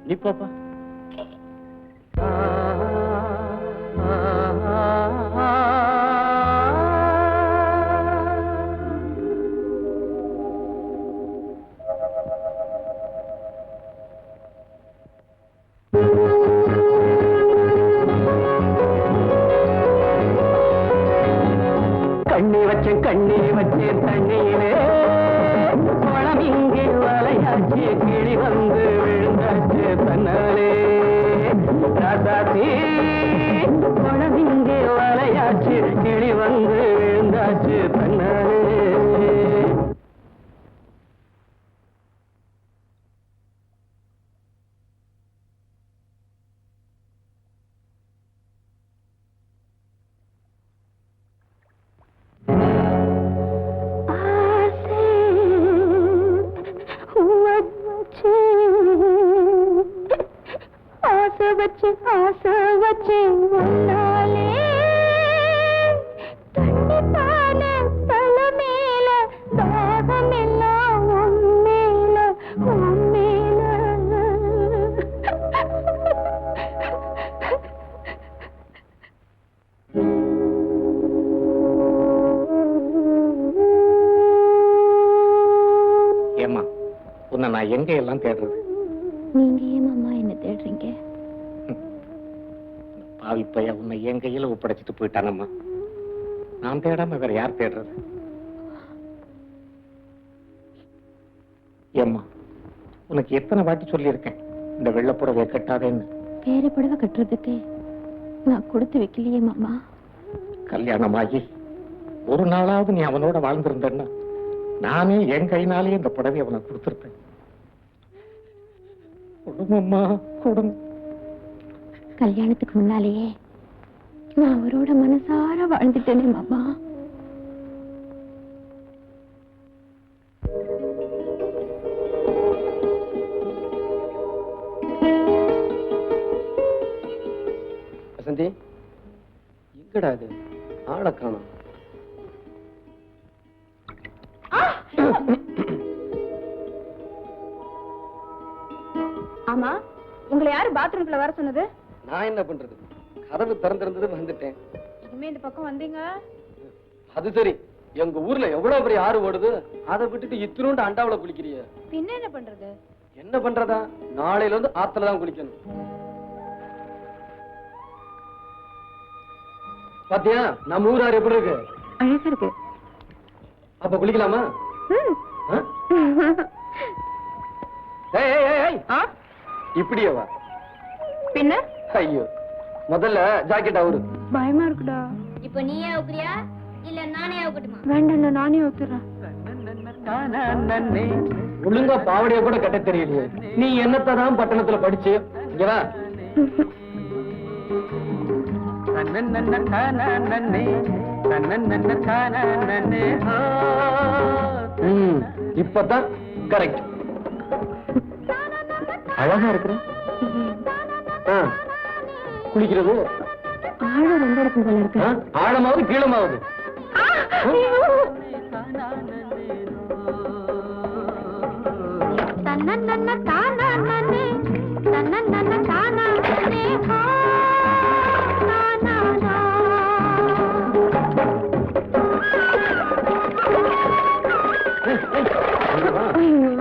நீ போப்பா. கண்ணி வச்ச தண்ணியிலே குளம் இங்கே வலையாச்சு, கிளி வந்து விழுந்தாச்சு தன்னாலே. ராசாத்தி குளம் இங்கே வலையாச்சு, கிளி வந்து விழுந்தாச்சு தன்னாலே. ஆசை வச்சு உன்னாலே தண்ணிப்பான தலை மேல தாகம் எல்லாம் உன்மேல உன்மேல. ஏமா, உன்னை நான் எங்க எல்லாம் தேடுறது? நீங்க ஏமாமா என்ன தேடுறீங்க? பாவி பைய உன்னை என் கையில ஒப்படைச்சிட்டு போயிட்டானம்மா. நான் தேடாம வேற யார் தேடுறது? ஏம்மா, உனக்கு எத்தனை வாட்டி சொல்லியிருக்கேன் இந்த வெள்ளப்புடவை கட்டாதேன்னு? வேற புடவை கட்டுறதுக்கு நான் கொடுத்து வைக்கலையே மாமா. கல்யாணமாகி ஒரு நாளாவது நீ அவனோட வாழ்ந்திருந்தன்னா நானே என் கையினாலே இந்த புடவை அவனை கொடுத்திருப்பேன். குடும்பம்மா குடும்பம். கல்யாணத்துக்கு முன்னாலேயே நான் அவரோட மனசார வாழ்ந்துட்டேனே மாமா. வசந்தி, எங்கடா இது? ஆளை காணோம். ஆமா, உங்களை யாரு பாத்ரூம்ல வர சொன்னது? நான் என்ன பண்றது? கதவு திறந்திருந்தது, வந்துட்டேன். இனிமே இந்த பக்கம் வந்தீங்க. அது சரி, எங்க ஊர்ல எவ்வளவு பெரிய ஆறு ஓடுது, அதை விட்டுட்டு இத்தினோண்டு அண்டாவுல குளிக்கிறிய? பின்ன என்ன பண்றது? என்ன பண்றதா? நாளையில இருந்து ஆத்துல தான் குளிக்கணும். பாத்தியா நம்ம ஊர் ஆறு எப்படி இருக்கு? அழகா இருக்கு. அப்ப குளிக்கலாமா? இப்படியே வா. பின்ன ஐயோ, முதல்ல ஜாக்கெட் அவரு. பயமா இருக்குடா. இப்ப நீயே அவுக்குறியா இல்ல நானே அவுக்கட்டுமா? வேண்டாம், நானே ஊத்துறேன். ஒழுங்கா பாவடைய கூட கட்ட தெரியலையே. நீ என்னத்தான் பட்டணத்துல படிச்சு இங்க வா. இப்பதான் கரெக்ட். அழகா இருக்கிற. குளிக்கிறது ஆழம் ரொம்ப இருக்கும் போல இருக்கு. ஆழமாவது கீழமாவது?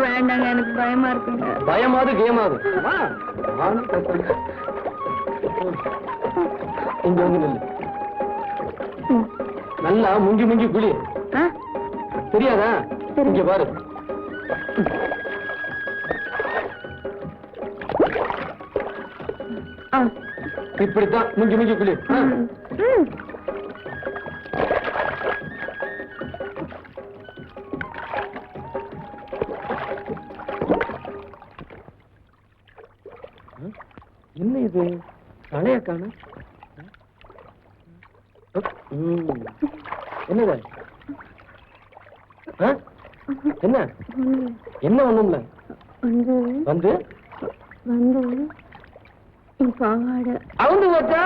வேண்டாங்க, எனக்கு பயமா இருக்குங்க. பயமாவது கேமாவது? இங்க வந்து நில்லு. நல்லா முங்கி முங்கி குளி. தெரியாதா? இங்க பாரு. இப்படித்தான் முங்கி முங்கி குளி. என்ன இது தலைய காணும்? என்னது? என்ன என்ன ஒண்ணும்ல வந்து அவுந்து போச்சா?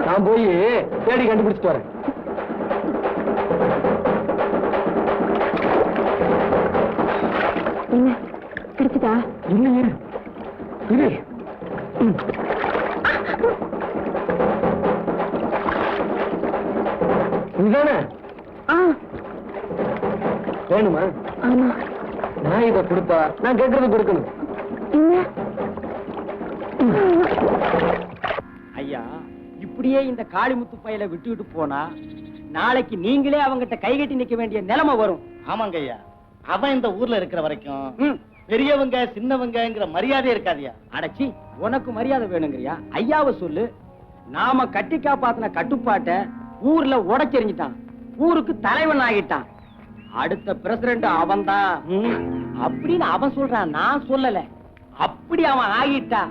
நான் போய் தேடி கண்டுபிடிச்சிட்டு வரேன். என்ன கிடைச்சதா? இல்லையே இரு. இதுதானே வேணுமா? ஆமா. நான் இதை கொடுத்தா நான் கேட்கறது கொடுக்கணும். ஐயா, இப்படியே இந்த காளிமுத்து பையலை விட்டுவிட்டு போனா நாளைக்கு நீங்களே அவங்கிட்ட கை கட்டி நிக்க வேண்டிய நிலைமை வரும். ஆமாங்க ஐயா, அவன் இந்த ஊர்ல இருக்கிற வரைக்கும் பெரியவங்க சின்னவங்கங்கிற மரியாதை இருக்காதியா. அடச்சி, உனக்கு மரியாதை வேணுங்கிறியா? ஐயாவை சொல்லு. நாம கட்டி காப்பாத்தின கட்டுப்பாட்டை ஊர்ல உடைச்செறிஞ்சிட்டான், ஊருக்கு தலைவன் ஆகிட்டான். அடுத்த பிரசிடண்ட் அவன் தான் அப்படின்னு அவன் சொல்றான், நான் சொல்லல. அப்படி அவன் ஆகிட்டா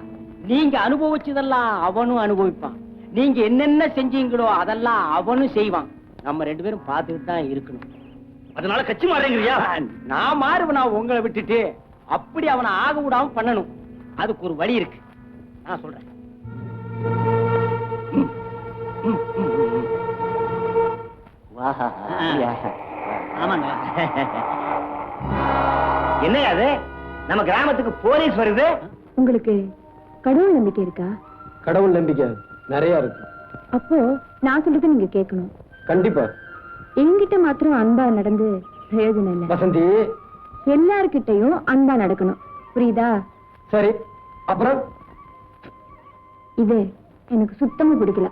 நீங்க அனுபவிச்சதெல்லாம் அவனும் அனுபவிப்பான். நீங்க என்னென்ன செஞ்சீங்களோ அதெல்லாம் அவனும் செய்வான். நம்ம 2 பேரும் பார்த்துக்கிட்டு தான் இருக்கணும். அதனால கட்சி மாறேங்கிறியா? நான் மாறுவனா உங்களை விட்டுட்டு? அப்படி அவனை ஆக விடாம பண்ணணும். அதுக்கு ஒரு வழி இருக்கு, நான் சொல்றேன். ஆமாங்க. என்ன அது? நம்ம கிராமத்துக்கு போலீஸ் வருது. உங்களுக்கு கடவுள் நம்பிக்கை இருக்கா? கடவுள் நம்பிக்கை நிறைய இருக்கு. அப்போ நான் சொல்றது நீங்க கேட்கணும். கண்டிப்பா. என்கிட்ட மாத்திரம் அன்பா நடந்து பிரயோஜனம் இல்ல வசந்தி. எல்லார்கிட்டையும் அன்பா நடக்கணும், புரியுதா? சரி, அப்புறம் இது எனக்கு சுத்தமா பிடிக்கல.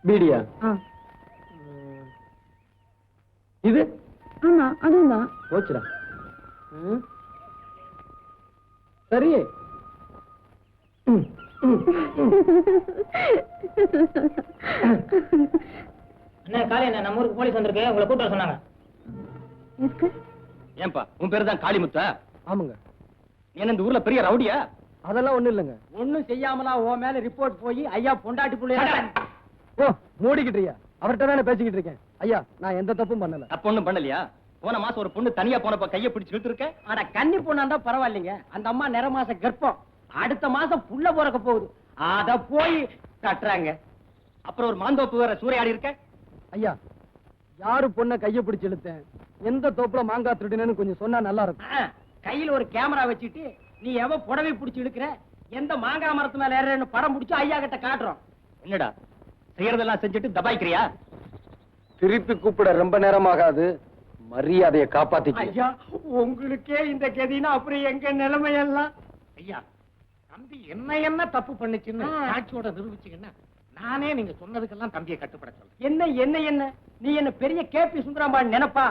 பீடியா? இது? ஆமா, அதுவும் தான். போச்சுடா. சரி. என்ன காலையில நம்ம ஊருக்கு போலீஸ் வந்திருக்கு, உங்களை கூட்டு வர சொன்னாங்க. எதுக்கு? ஏன்பா உன் பேரு தான் காளிமுத்தா? ஆமாங்க. என்ன இந்த ஊர்ல பெரிய ரவுடியா? அதெல்லாம் ஒண்ணும் இல்லைங்க. ஒண்ணும் செய்யாமலா உன் மேல ரிப்போர்ட் போய் ஐயா பொண்டாட்டி புள்ளைய ஓ, மூடிக்கிட்டியா? அவர்கிட்ட தானே பேசிக்கிட்டு இருக்கேன். ஐயா, நான் எந்த தப்பும் பண்ணல. தப்பு ஒண்ணும் பண்ணலையா? போன மாசம் ஒரு பொண்ணு தனியா போனப்ப கைய பிடிச்சு இழுத்து இருக்க. ஆனா கன்னி பொண்ணா இருந்தா பரவாயில்லைங்க. அந்த அம்மா நிற மாச கர்ப்பம், அடுத்த மாசம் புள்ள பிறக்க போகுது. அத போய் கட்டுறாங்க. அப்புறம் ஒரு மாந்தோப்பு வேற சூறையாடி இருக்க. ஐயா, யாரு பொண்ணை கைய பிடிச்சு இழுத்தேன், எந்த தோப்புல மாங்காய் திருடினேன்னு கொஞ்சம் சொன்னா நல்லா இருக்கும். கையில ஒரு கேமரா வச்சுட்டு நீ எவ புடவை பிடிச்சு இழுக்கிற, எந்த மாங்காய் மரத்து மேல ஏறன்னு படம் பிடிச்சு ஐயா கிட்ட காட்டுறோம். என்னடா செய்யறதெல்லாம் செஞ்சுட்டு தபாய்க்கிறியா? திருப்பி கூப்பிட ரொம்ப நேரம் ஆகாது, மரியாதையை காப்பாத்திக்க. ஐயா, உங்களுக்கே இந்த கதினா அப்புறம் எங்க நிலைமையெல்லாம். ஐயா, தம்பி என்ன தப்பு பண்ணுச்சுன்னு சாட்சியோட நிரூபிச்சீங்கன்னா நானே நீங்க சொன்னதுக்கெல்லாம் தம்பியை கட்டுப்பட சொல்றேன். என்ன என்ன என்ன நீ என்ன பெரிய கேபி சுந்தராம்பாள் நினைப்பா?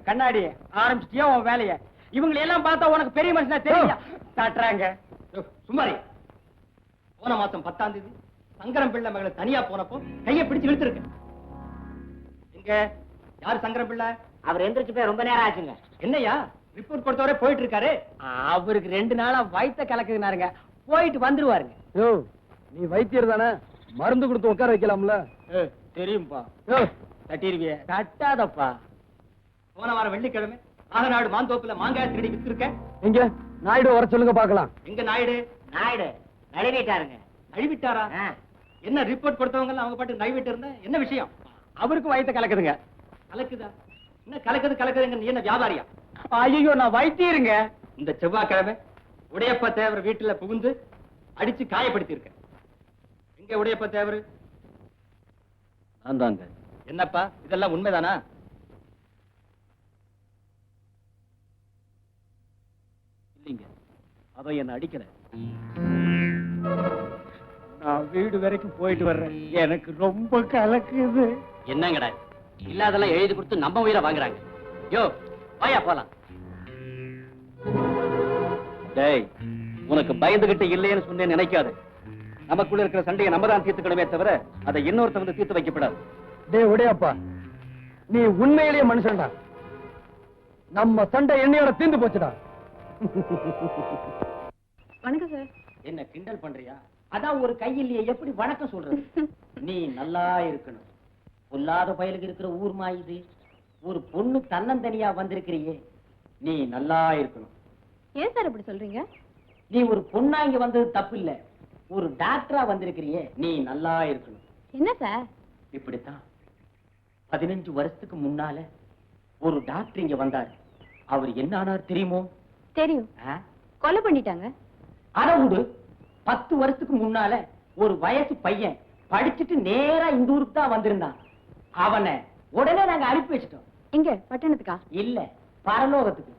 கண்ணாடி ஆரம்பிச்சிட்டியா உன் வேலைய? இவங்களை எல்லாம் பார்த்தா உனக்கு பெரிய மனுஷனா தெரியல தாட்டுறாங்க. சும்மாரி. போன மாசம் 10ஆம் தேதி சங்கரம் பிள்ளை மகளை தனியா போனப்போ கையை பிடிச்சு இழுத்துருக்க. எங்க யாரு சங்கரம் பிள்ளை? அவர் எந்திரிச்சு போய் ரொம்ப நேரம் ஆச்சுங்க. என்னையா ரிப்போர்ட் கொடுத்தவரே போயிட்டு இருக்காரு. அவருக்கு 2 நாளா வயித்த கலக்குதுனாருங்க, போயிட்டு வந்துருவாருங்க. யோ, நீ வைத்தியர் தானே, மருந்து கொடுத்து உட்கார வைக்கலாம்ல? தெரியும்பா. யோ, தட்டிருவிய தட்டாதப்பா. போன வாரம் வெள்ளிக்கிழமை நாகநாடு மாந்தோப்புல மாங்காய் திருடி வித்துருக்க. எங்க நாயுடு வர சொல்லுங்க பாக்கலாம். எங்க நாயுடு? நாயுடு நழுவிட்டாருங்க. நழுவிட்டாரா? என்ன ரிப்போர்ட் கொடுத்தவங்க எல்லாம் அவங்க பாட்டு நழுவிட்டு இருந்தா என்ன விஷயம்? அவருக்கு வயித்த கலக்குதுங்க. கலக்குதா? என்ன கலக்குதுங்க? நீ என்ன வியாபாரியா? ஐயோ, நான் வைத்தியருங்க. இந்த செவ்வாய்க்கிழமை உடையப்ப தேவர் வீட்டுல புகுந்து அடிச்சு காயப்படுத்தி இருக்க. எங்க உடையப்ப தேவர்? நான் தாங்க. என்னப்பா இதெல்லாம் உண்மைதானா? இல்லைங்க, அவன் என்ன அடிக்கல. நான் வீடு வரைக்கும் போயிட்டு வர்றேன், எனக்கு ரொம்ப கலக்குது. என்னங்கடா இல்லாதெல்லாம் எழுதி கொடுத்து நம்ம உயிரை வாங்குறாங்க. யோ வாயா போலாம். டேய், உனக்கு பயந்துகிட்டு இல்லைன்னு சொன்னேன்னு நினைக்காது. நமக்குள்ள இருக்கிற சண்டையை நம்ம தான் தீர்த்துக்கணுமே தவிர அதை இன்னொருத்த வந்து தீர்த்து வைக்கப்படாது. டேய் உடையப்பா, நீ உண்மையிலேயே மனுஷன்டா. நம்ம சண்டை என்னையோட தீர்ந்து போச்சுடா. வணக்கம் சார். என்ன கிண்டல் பண்றியா? அதான் ஒரு கையிலேயே எப்படி வணக்கம் சொல்றது? நீ நல்லா இருக்கணும். பொல்லாத பயலுக்கு இருக்கிற ஊர்மா இது. ஒரு பொண்ணு தன்னந்தனியா வந்திருக்கிறியே, நீ நல்லா இருக்கணும். ஏன் சார் இப்படி சொல்றீங்க? நீ ஒரு பொண்ணா இங்க வந்தது தப்பு இல்ல. ஒரு டாக்டரா வந்திருக்கிறியே, நீ நல்லா இருக்கணும். என்ன சார்? இப்படித்தான் 15 வருஷத்துக்கு முன்னால ஒரு டாக்டர் இங்க வந்தார். அவர் என்ன ஆனார் தெரியுமோ? தெரியும். கொலை பண்ணிட்டாங்க. அத விடு. 10 வருஷத்துக்கு முன்னால ஒரு வயசு பையன் படிச்சுட்டு நேரா இந்த ஊருக்கு தான் வந்திருந்தான். அவனை உடனே நாங்க அனுப்பி வச்சிட்டோம். எங்க பட்டணத்துக்கா? இல்ல, பரலோகத்துக்கு.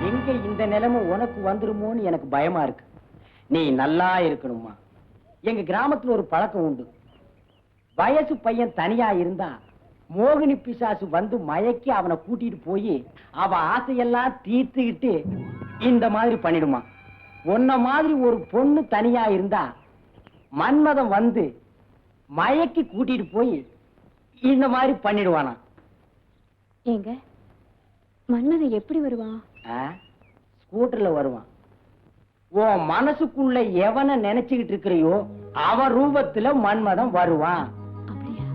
எங்க இந்த நிலைமை உனக்கு வந்துருமோன்னு எனக்கு பயமா இருக்கு. நீ நல்லா இருக்கணுமா? எங்க கிராமத்துல ஒரு பழக்கம் உண்டு. வயசு பையன் தனியா இருந்தா மோகினி பிசாசு வந்து மயக்கி அவனை கூட்டிட்டு போய் அவ ஆசையெல்லாம் தீர்த்துக்கிட்டு இந்த மாதிரி பண்ணிடுமா. உன்ன மாதிரி ஒரு பொண்ணு தனியா இருந்தா மன்மதன் வந்து மயக்கி கூட்டிட்டு போய் இந்த மாதிரி பண்ணிடுவானா. ஏங்க மன்மதன் எப்படி வருவான்? ஸ்கூட்டர்ல வருவான். உன் மனசுக்குள்ள எவனை நினைச்சுக்கிட்டு இருக்கிறியோ அவன் ரூபத்துல மன்மதன் வருவான். அப்படியா?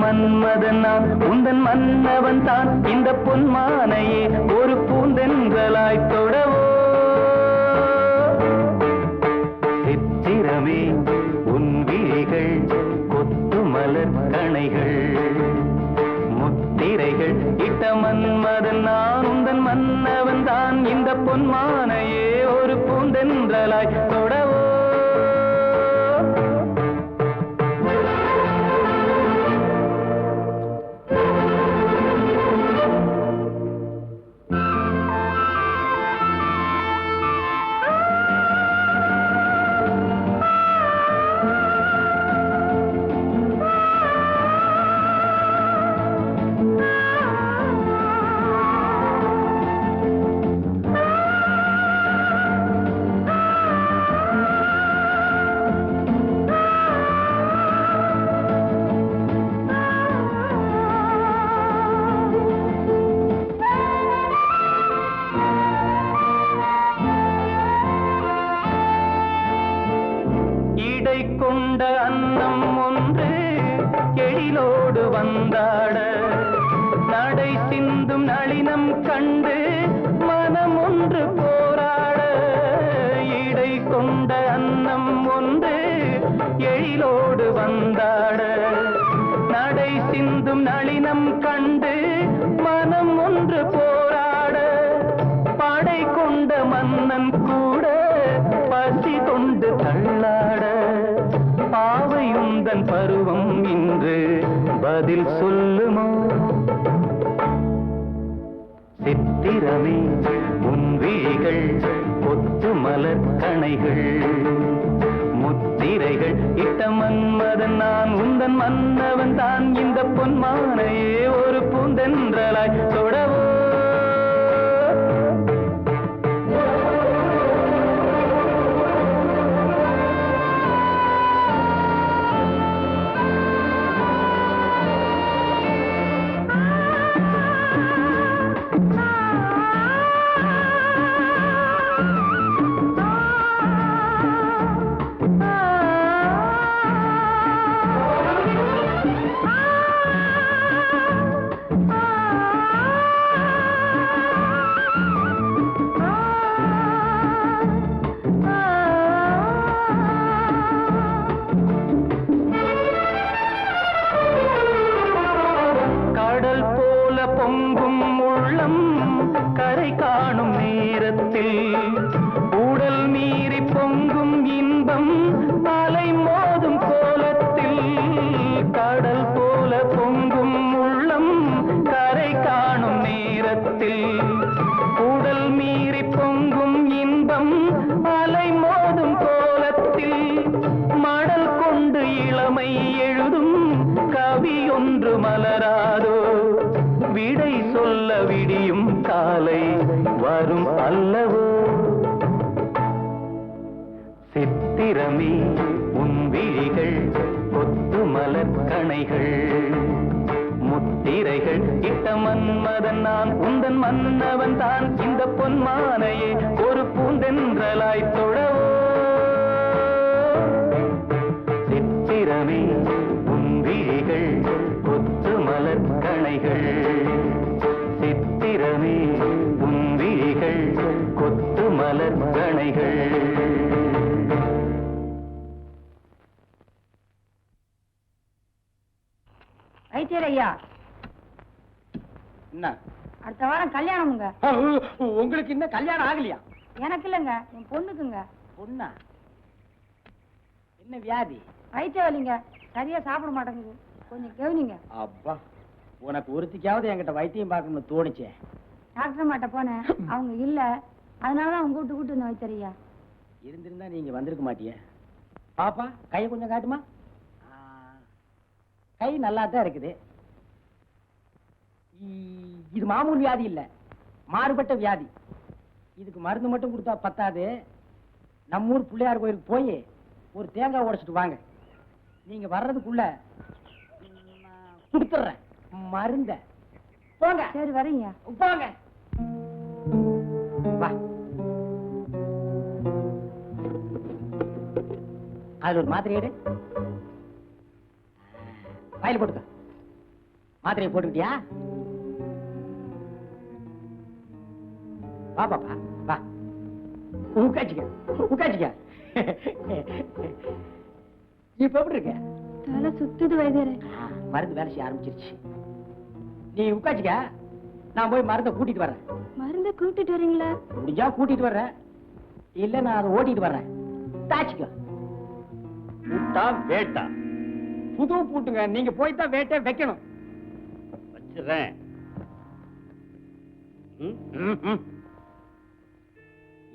மன்மதன் நான் உந்தன் மன்னவன் தான். இந்த பொன்மானையே ஒரு பூந்தென்றலாய் தொடவோ. சித்திரமே உன் விழிகள் கொத்து மலர் கணைகள். முத்திரைகள் இட்ட மன்மதன் நான் உந்தன் மன்னவன் தான். இந்த பொன்மானையே ஒரு பூந்தென்றலாய் தொடவோ. கொண்ட அன்னம் ஒன்று எழிலோடு வந்தாட. நடை சிந்தும் நளினம் கண்டு மனம் ஒன்று போராட. இடை கொண்ட அன்னம் ஒன்று எழிலோடு வந்தாட. நடை சிந்தும் நளினம் கண்டு மனம் ஒன்று போராட. படை கொண்ட மன்னன் கூட பசி கொண்டு தள்ளாட. பாவையுந்தன் பருவம் இன்று பதில் சொல்லுமோ. சித்திரமே உன் விழிகள் கொத்து மலர் கணைகள். முத்திரைகள் இட்ட மன்மதன் நான் உந்தன் மன்னவன் தான். இந்த பொன்மானையே ஒரு பூந்தென்றலாய் தொடவோ. பொங்கும் உள்ளம் கரை காணும் நேரத்தில் உடல் மீறி பொங்கும் இன்பம் அலை மோதும் கோலத்தில் கடல் போல பொங்கும் உள்ளம் கரை காணும் நேரத்தில் உடல் மீறி பொங்கும் இன்பம் அலை மோதும் கோலத்தில் மடல் கொண்டு இளமை எழுதும் கவி ஒன்று மலராதோ விடை சொல்ல விடியும் காலை வரும் அல்லவோ சித்திரமே உன் விழிகள் கொத்து மலர் கணைகள் முத்திரைகள் இட்ட மன்மதன் நான் உந்தன் மன்னவன் தான் இந்த பொன்மானையே ஒரு பூந்தென்றலாய் தொழவோ சித்திரமே உன் விழிகள் கொத்து மலர் கணைகள் சித்திரமே உன் விழிகள் கொத்து மலர் கணைகள் வைத்தியர் ஐயா, என்ன அடுத்த வாரம் கல்யாணமுங்க. உங்களுக்கு இன்னும் கல்யாணம் ஆகலையா? எனக்கு இல்லைங்க, என் பொண்ணுக்குங்க. பொண்ணா? என்ன வியாதி? வயிற்று வலிங்க, சரியா சாப்பிட மாட்டேங்குது, கொஞ்சம் கவனிங்க. அப்பா, உனக்கு ஒருத்திக்காவது என்கிட்ட வைத்தியம் பார்க்கணும்னு தோணுச்சே. டாக்டர் மாட்ட போனேன், அவங்க இல்ல, அதனாலதான் அவங்க கூட்டு வந்தேன் வைத்தியர் ஐயா. இருந்திருந்தா நீங்க வந்திருக்க மாட்டியே. பாப்பா, கையை கொஞ்சம் காட்டுமா? கை நல்லா தான் இருக்குது. இது மாமூல் வியாதி இல்ல, மாறுபட்ட வியாதி. இதுக்கு மருந்து மட்டும் கொடுத்தா பத்தாது. நம்ம ஊர் பிள்ளையார் கோயிலுக்கு போய் ஒரு தேங்காய் உடைச்சிட்டு வாங்க. நீங்க வர்றதுக்குள்ள கொடுத்துட்றேன் மருந்த. போங்க. சரி, வரீங்க. போங்க. வா. அதுல ஒரு மாத்திரை எடு. வாயில போட்டுக்க. மாத்திரையை போட்டுக்கிட்டியா? வா பாப்பா, வா. உட்காச்சிக்க, உட்காச்சிக்க. இப்ப எப்படி இருக்க? தலை சுத்துது வைத்தியரே. மருந்து வேலை செய்ய ஆரம்பிச்சிருச்சு. நீ உட்காச்சிக்க, நான் போய் மருந்தை கூட்டிட்டு வர்றேன். மருந்தை கூட்டிட்டு வரீங்களா? முடிஞ்சா கூட்டிட்டு வர்றேன், இல்ல நான் அதை ஓட்டிட்டு வர்றேன். தாச்சிக்க. பூட்டா வேட்டா? புது பூட்டுங்க, நீங்க போய் தான் வேட்டை வைக்கணும். வச்சிடுறேன்.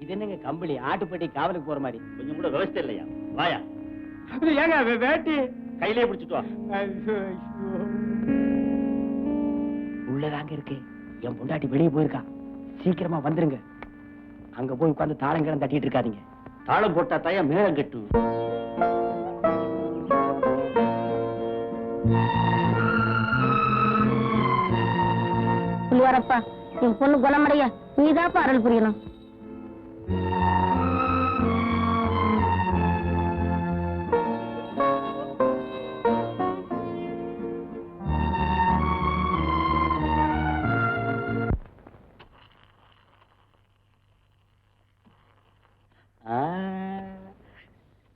இது என்னங்க கம்பளி, ஆட்டுப்பட்டி காவலுக்கு போற மாதிரி? கொஞ்சம் கூட விவசாயம் இல்லையா? வாயா. ஏங்க வேட்டி கையிலே பிடிச்சிட்டு வா. உள்ளதாங்க இருக்கு. என் பொண்டாட்டி வெளியே போயிருக்கா, சீக்கிரமா வந்துருங்க. அங்க போய் உட்கார்ந்து தாளங்கிழம் தட்டிட்டு இருக்காதீங்க. தாளம் போட்டா தாயா மேளம் கட்டும். புள்ளியாரப்பா, என் பொண்ணு குணமடைய நீதாப்பா அருள் புரியணும்.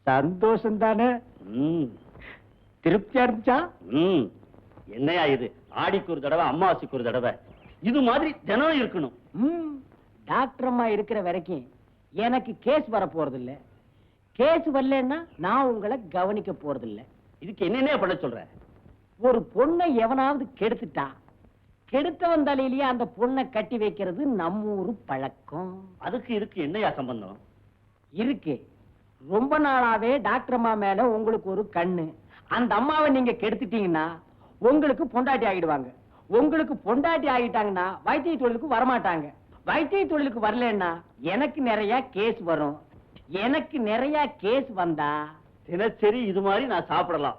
சந்தோஷம் தானே? திருப்தியா இருந்துச்சா? என்னையா இது, ஆடிக்கு ஒரு தடவை அம்மாவாசைக்கு ஒரு தடவை, இது மாதிரி தினம் இருக்கணும். டாக்டர் அம்மா இருக்கிற வரைக்கும் எனக்கு கேஸ் வர போறது இல்ல. கேஸ் வரலன்னா நான் உங்களை கவனிக்க போறது இல்ல. இதுக்கு என்னென்ன பண்ண சொல்ற? ஒரு பொண்ணை எவனாவது கெடுத்துட்டா, கெடுத்தவன் தலையிலேயே அந்த பொண்ணை கட்டி வைக்கிறது நம்ம ஊரு பழக்கம். அதுக்கு இதுக்கு என்னையா சம்பந்தம்? இருக்கு. ரொம்ப நாளாவே டாக்டர் அம்மா மேல உங்களுக்கு ஒரு கண்ணு. அந்த அம்மாவை நீங்க கெடுத்துட்டீங்கன்னா உங்களுக்கு பொண்டாட்டி ஆகிடுவாங்க. உங்களுக்கு பொண்டாட்டி ஆகிட்டாங்கன்னா வைத்திய தொழிலுக்கு வரமாட்டாங்க. வைத்திய தொழிலுக்கு வரலன்னா எனக்கு நிறைய கேஸ் வரும். எனக்கு நிறைய கேஸ் வந்தா தினசரி இது மாதிரி நான் சாப்பிடலாம்.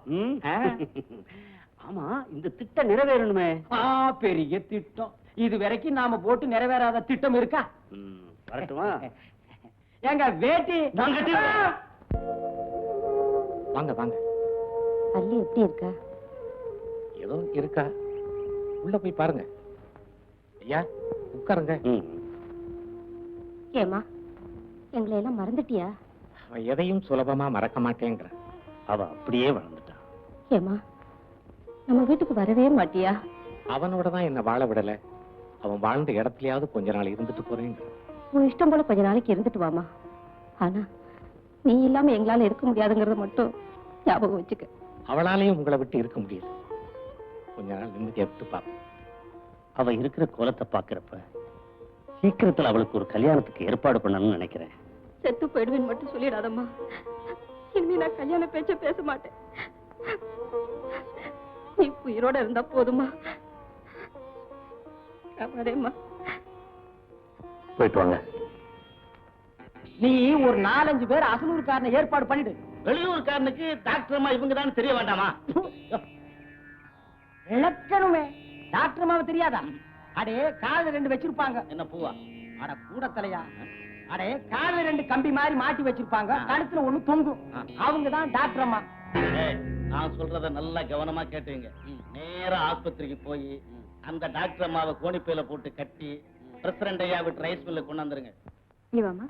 ஆமா, இந்த திட்டம் நிறைவேறணுமே. பெரிய திட்டம். இது வரைக்கும் நாம போட்டு நிறைவேறாத திட்டம் இருக்கா? வரட்டுமா? எங்க வேட்டி வாங்க வாங்க. பள்ளி எப்படி இருக்கா? ஏதோ இருக்கா, உள்ள போய் பாருங்க. ஐயா உட்காருங்க. ஏமா, எங்களை எல்லாம் மறந்துட்டியா? அவ எதையும் சுலபமா மறக்க மாட்டேங்கிற. அவ அப்படியே வளர்ந்துட்டா. ஏமா, நம்ம வீட்டுக்கு வரவே மாட்டியா? அவனோட தான் என்ன வாழ விடல. அவன் வாழ்ந்த இடத்துலயாவது கொஞ்ச நாள் இருந்துட்டு போறேன். உன் இஷ்டம் போல கொஞ்ச நாளைக்கு இருந்துட்டு வாமா. ஆனா நீ இல்லாம எங்களால இருக்க முடியாதுங்கறத மட்டும் ஞாபகம் வச்சுக்க. அவளாலையும் உங்களை விட்டு இருக்க முடியல. கொஞ்ச நாள் நிம்மதியா விட்டு பாப்ப. அவ இருக்கிற கோலத்தை பாக்குறப்ப சீக்கிரத்துல அவளுக்கு ஒரு கல்யாணத்துக்கு ஏற்பாடு பண்ணணும்னு நினைக்கிறேன். செத்து போயிடுவேன் மட்டும் சொல்லிடாதம்மா. இனிமே நான் கல்யாண பேச்ச பேச மாட்டேன். நீ உயிரோட இருந்தா போதுமா. வரேம்மா. போயிட்டு வாங்க. நீ ஒரு 4-5 பேர் அசலூர்காரனை ஏற்பாடு பண்ணிடு. வெளியூர்காரனுக்கு டாக்டர் அம்மா இவங்க தான் தெரிய வேண்டாமா? விளக்கணுமே. டாக்டர் அம்மாவை தெரியாதா? அடே காது 2 வச்சிருப்பாங்க. என்ன பூவா? அட கூட தலையா. அடே காது 2 கம்பி மாதிரி மாட்டி வச்சிருப்பாங்க. கழுத்துல ஒண்ணு தொங்கும். அவங்க தான் டாக்டர் அம்மா. நான் சொல்றத நல்லா கவனமா கேட்டுங்க. நேரா ஆஸ்பத்திரிக்கு போய் அந்த டாக்டர் அம்மாவை கோணிப்பையில போட்டு கட்டி பிரசிடண்ட் ஐயா விட்டு ரைஸ் மில்ல கொண்டு வந்துருங்க. நீ வாமா.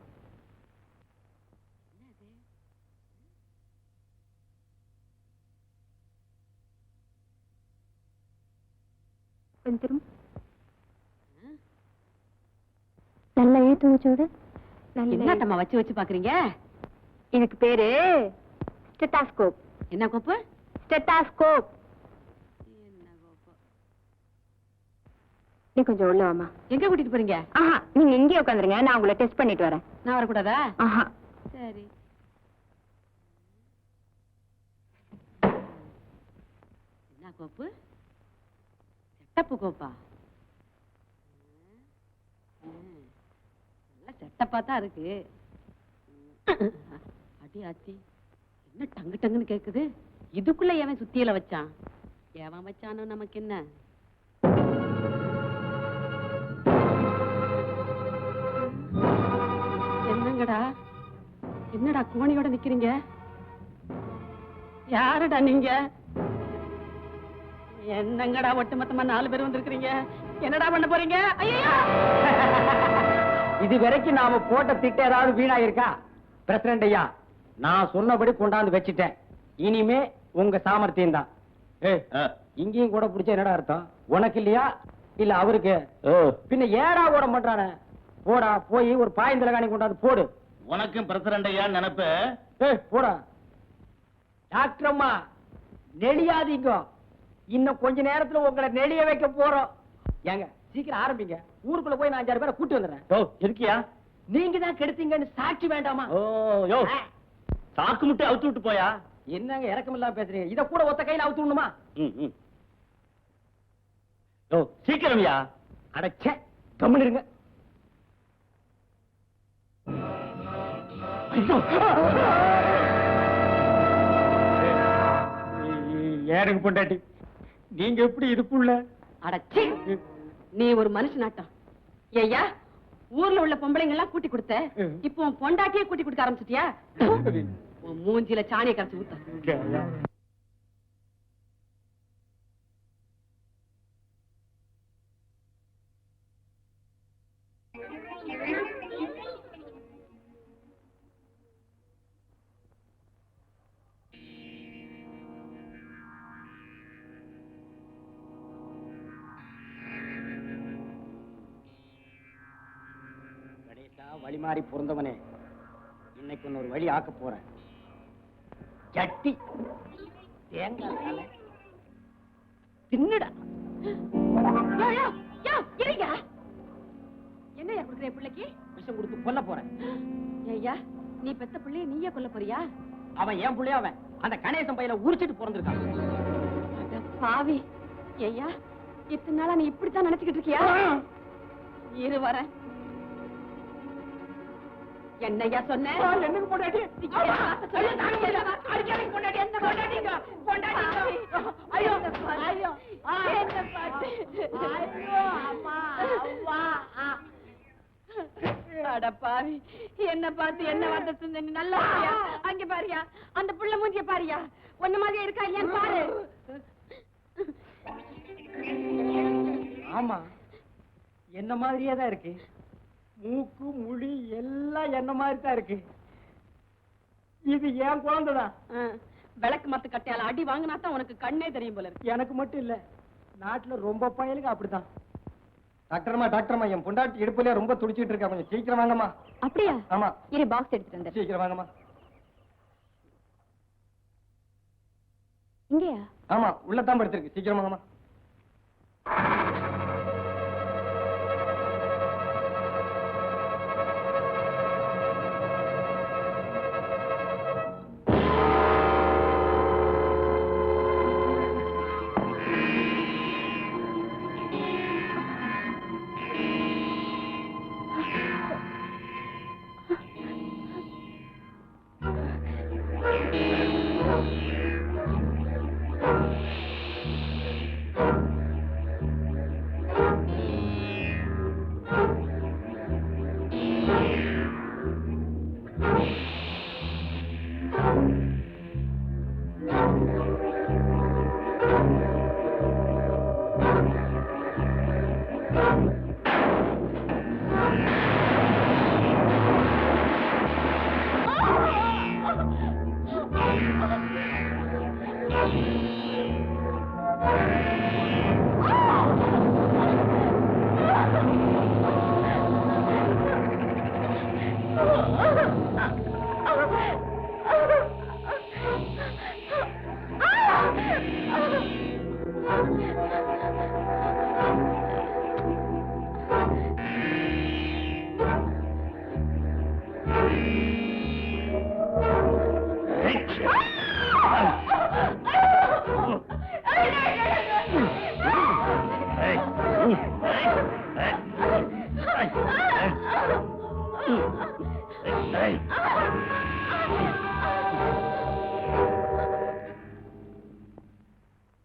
நல்லா ஏத்து வச்சோட என்னட்டம்மா வச்சு வச்சு பாக்குறீங்க? எனக்கு பேரு ஸ்டெத்தாஸ்கோப். என்ன கோப்பு? ஸ்டெத்தாஸ்கோப். நீ கொஞ்சம் உள்ள வாமா. எங்க கூட்டிட்டு போறீங்க? ஆஹா, நீங்க இங்கே உட்காந்துருங்க. நான் உங்களை டெஸ்ட் பண்ணிட்டு வரேன். நான் வரக்கூடாதா? ஆஹா. சரி. என்ன கோப்பு? செட்டப்பு கோப்பா? நல்ல செட்டப்பா தான் இருக்கு. அடி ஆத்தி, என்ன டங்கு டங்குன்னு கேக்குது? இதுக்குள்ள எவன் சுத்தியில வச்சான்? எவன் வச்சானோ நமக்கு என்ன? என்னங்கடா, என்னடா கோணியோட நிக்கிறீங்க? யாருடா நீங்க? என்னங்கடா ஒட்டுமொத்தமா 4 பேர் வந்திருக்கீங்க? என்னடா பண்ண போறீங்க? ஐயா! இது வரைக்கும் நாம போட்ட திட்டம் ஏதாவது வீணா இருக்கா? பிரசிடண்ட் ஐயா, நான் சொன்னபடி கொண்டாந்து வச்சிட்டேன். இனிமே உங்க சாமர்த்தியம் தான். இங்கேயும் கூட பிடிச்ச என்னடா அர்த்தம்? உனக்கு இல்லையா இல்ல அவருக்கு? பின்ன ஏடா ஓட மாட்டானே. போடா, போய் ஒரு பாயந்தலகாணி கொண்டாந்து போடு. உனக்கும் பிரசிடண்ட் ஐயா நினைப்பு. போடா. டாக்டர் அம்மா, நெளியாதீங்க. இன்னும் கொஞ்ச நேரத்துல உங்களை நெளிய வைக்க போறோம். ஏங்க சீக்கிரம் ஆரம்பிங்க. ஊருக்குள்ள போய் நான் 5-6 பேரை கூட்டி வந்துடுறேன். இருக்கியா? நீங்க தான் கெடுத்தீங்கன்னு சாட்சி வேண்டாமா? சாக்கு முட்டை அவுத்து விட்டு போயா? என்னங்க இறக்கம் இல்லாம பேசுறீங்க? இத கூட ஒத்த கையில அவுத்து விடணுமா? சீக்கிரம்யா. அடச்சே, கம்முன்னு இருங்க. ஏனுங்க பொண்டாட்டி, நீங்க எப்படி இதுக்குள்ள? அடச்சி, நீ ஒரு மனுஷனாட்டம். ஐயா, ஊர்ல உள்ள பொம்பளைங்க எல்லாம் கூட்டி கொடுத்த, இப்போ உன் பொண்டாட்டியே கூட்டி கொடுக்க ஆரம்பிச்சிட்டியா? உன் மூஞ்சில சாணியை கரைச்சு ஊத்த. வழி மாறி பிறந்தவனே, இன்னைக்கு ஒரு வழி ஆக்க போறேன். சட்டி தேங்காய் தலை தின்னுடா. என்னையா கொடுக்குற பிள்ளைக்கு? விஷம் கொடுத்து கொல்ல போறேன். ஐயா, நீ பெத்த பிள்ளைய நீயே கொல்ல போறியா? அவன் ஏன் பிள்ளைய? அவன் அந்த கணேசன் பையில உரிச்சிட்டு பிறந்திருக்கான். பாவி. ஐயா, இத்தனை நாளா நீ இப்படித்தான் நினைச்சுக்கிட்டு இருக்கியா? இரு வர. என்னையா சொன்ன? என்னக்கு பொண்டாட்டி? ஐயோ, ஐயோ, என்ன பாட்டு? அட பாவி, என்ன பார்த்து என்ன வார்த்தை சொன்ன? நீ நல்லா பாரியா? அங்க பாரியா, அந்த புள்ள மூஞ்சிய பாரியா? ஒண்ணு மாதிரி இருக்கா இல்லையான்னு பாரு. ஆமா, என்ன மாதிரியே தான் இருக்கு. மூக்கு முடி எல்லாம் என்ன மாதிரி தான் இருக்கு. இது ஏன் குழந்தைதான். விளக்கு மத்து கட்டையால அடி வாங்கினா தான் உனக்கு கண்ணே தெரியும் போல இருக்கு. எனக்கு மட்டும் இல்ல, நாட்டுல ரொம்ப பயலுங்க அப்படிதான். டாக்டர்மா என் பொண்டாட்டி இடுப்புல ரொம்ப துடிச்சிட்டு இருக்கா, கொஞ்சம் சீக்கிரம் வாங்கம்மா. அப்படியா? ஆமா, இரு பாக்ஸ் எடுத்துட்டு வந்து. சீக்கிரம் வாங்கம்மா. இங்கயா? ஆமா, உள்ளதான் படுத்திருக்கு, சீக்கிரம் வாங்கம்மா.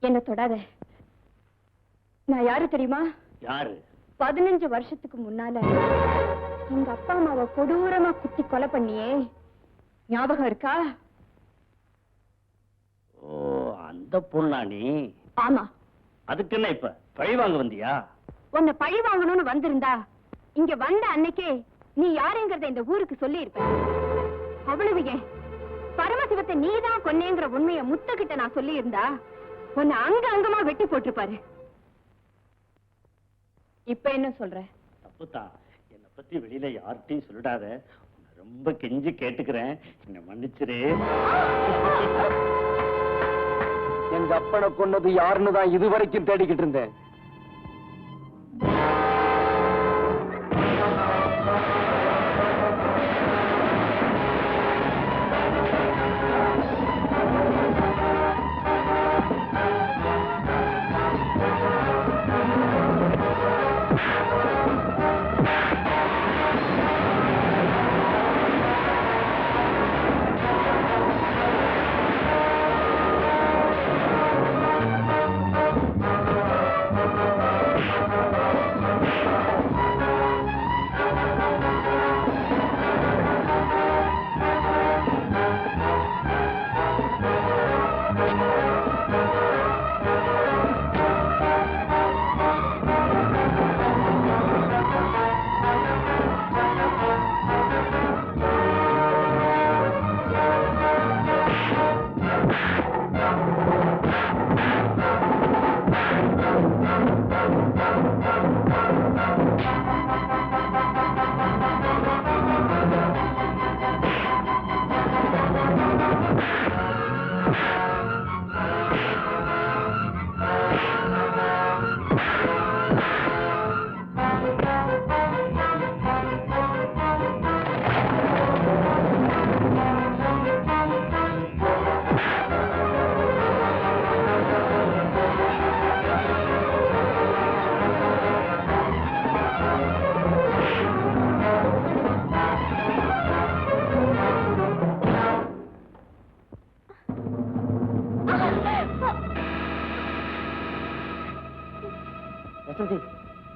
என்ன தொடாத. நான் யாரு தெரியுமா? யாரு? 15 வருஷத்துக்கு முன்னால எங்க அப்பா அம்மாவை கொடூரமா குத்தி கொலை பண்ணியே, ஞாபகம் இருக்கா? ஓ, அந்த பொண்ணா நீ? ஆமா. அதுக்கு என்ன இப்ப பழி வாங்க வந்தியா? உன்னை பழி வாங்கணும்னு வந்திருந்தா இங்க வந்த அன்னைக்கே நீ யாருங்கிறத இந்த ஊருக்கு சொல்லி இருப்ப. அவ்வளவு ஏன், பரமசிவத்தை நீதான் கொன்னேங்கிற உண்மையை முத்தகிட்ட நான் சொல்லி இருந்தா உன்னை அங்கமா வெட்டி போட்டிருப்பாரு. இப்ப என்ன சொல்ற? தப்புதான், என்னை பத்தி வெளியில யார்கிட்டையும் சொல்லிடாத. உன்னை ரொம்ப கெஞ்சி கேட்டுக்கிறேன், என்ன மன்னிச்சிரு. எங்க அப்பனை கொன்னது யாருன்னு தான் இதுவரைக்கும் தேடிக்கிட்டு இருந்தேன்.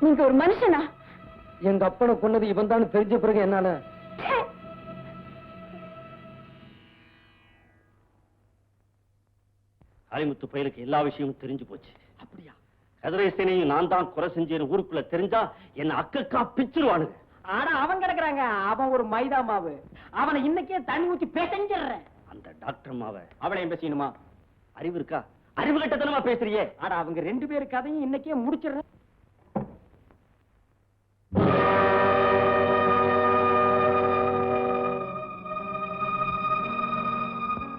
நீங்க ஒரு மனுஷனா? எங்க அப்பனை கொன்னது இவன் தான் தெரிஞ்ச பிறகு என்னால காளிமுத்து பயலுக்கு எல்லா விஷயமும் தெரிஞ்சு போச்சு. அப்படியா? கதிரேசனையும் நான் தான் கொலை செஞ்சேன்னு ஊருக்குள்ள தெரிஞ்சா என்ன அக்கா பிச்சிருவானுங்க. ஆனா அவன் கிடக்குறாங்க, அவன் ஒரு மைதா மாவு. அவனை இன்னைக்கே தண்ணி ஊத்தி பேசஞ்சிடுறேன். அந்த டாக்டர் மாவ அவளையும் பேசணுமா? அறிவு இருக்கா? அறிவு கட்டத்தனமா பேசுறியே. ஆனா அவங்க 2 பேரு கதையும் இன்னைக்கே முடிச்சிடுறேன்.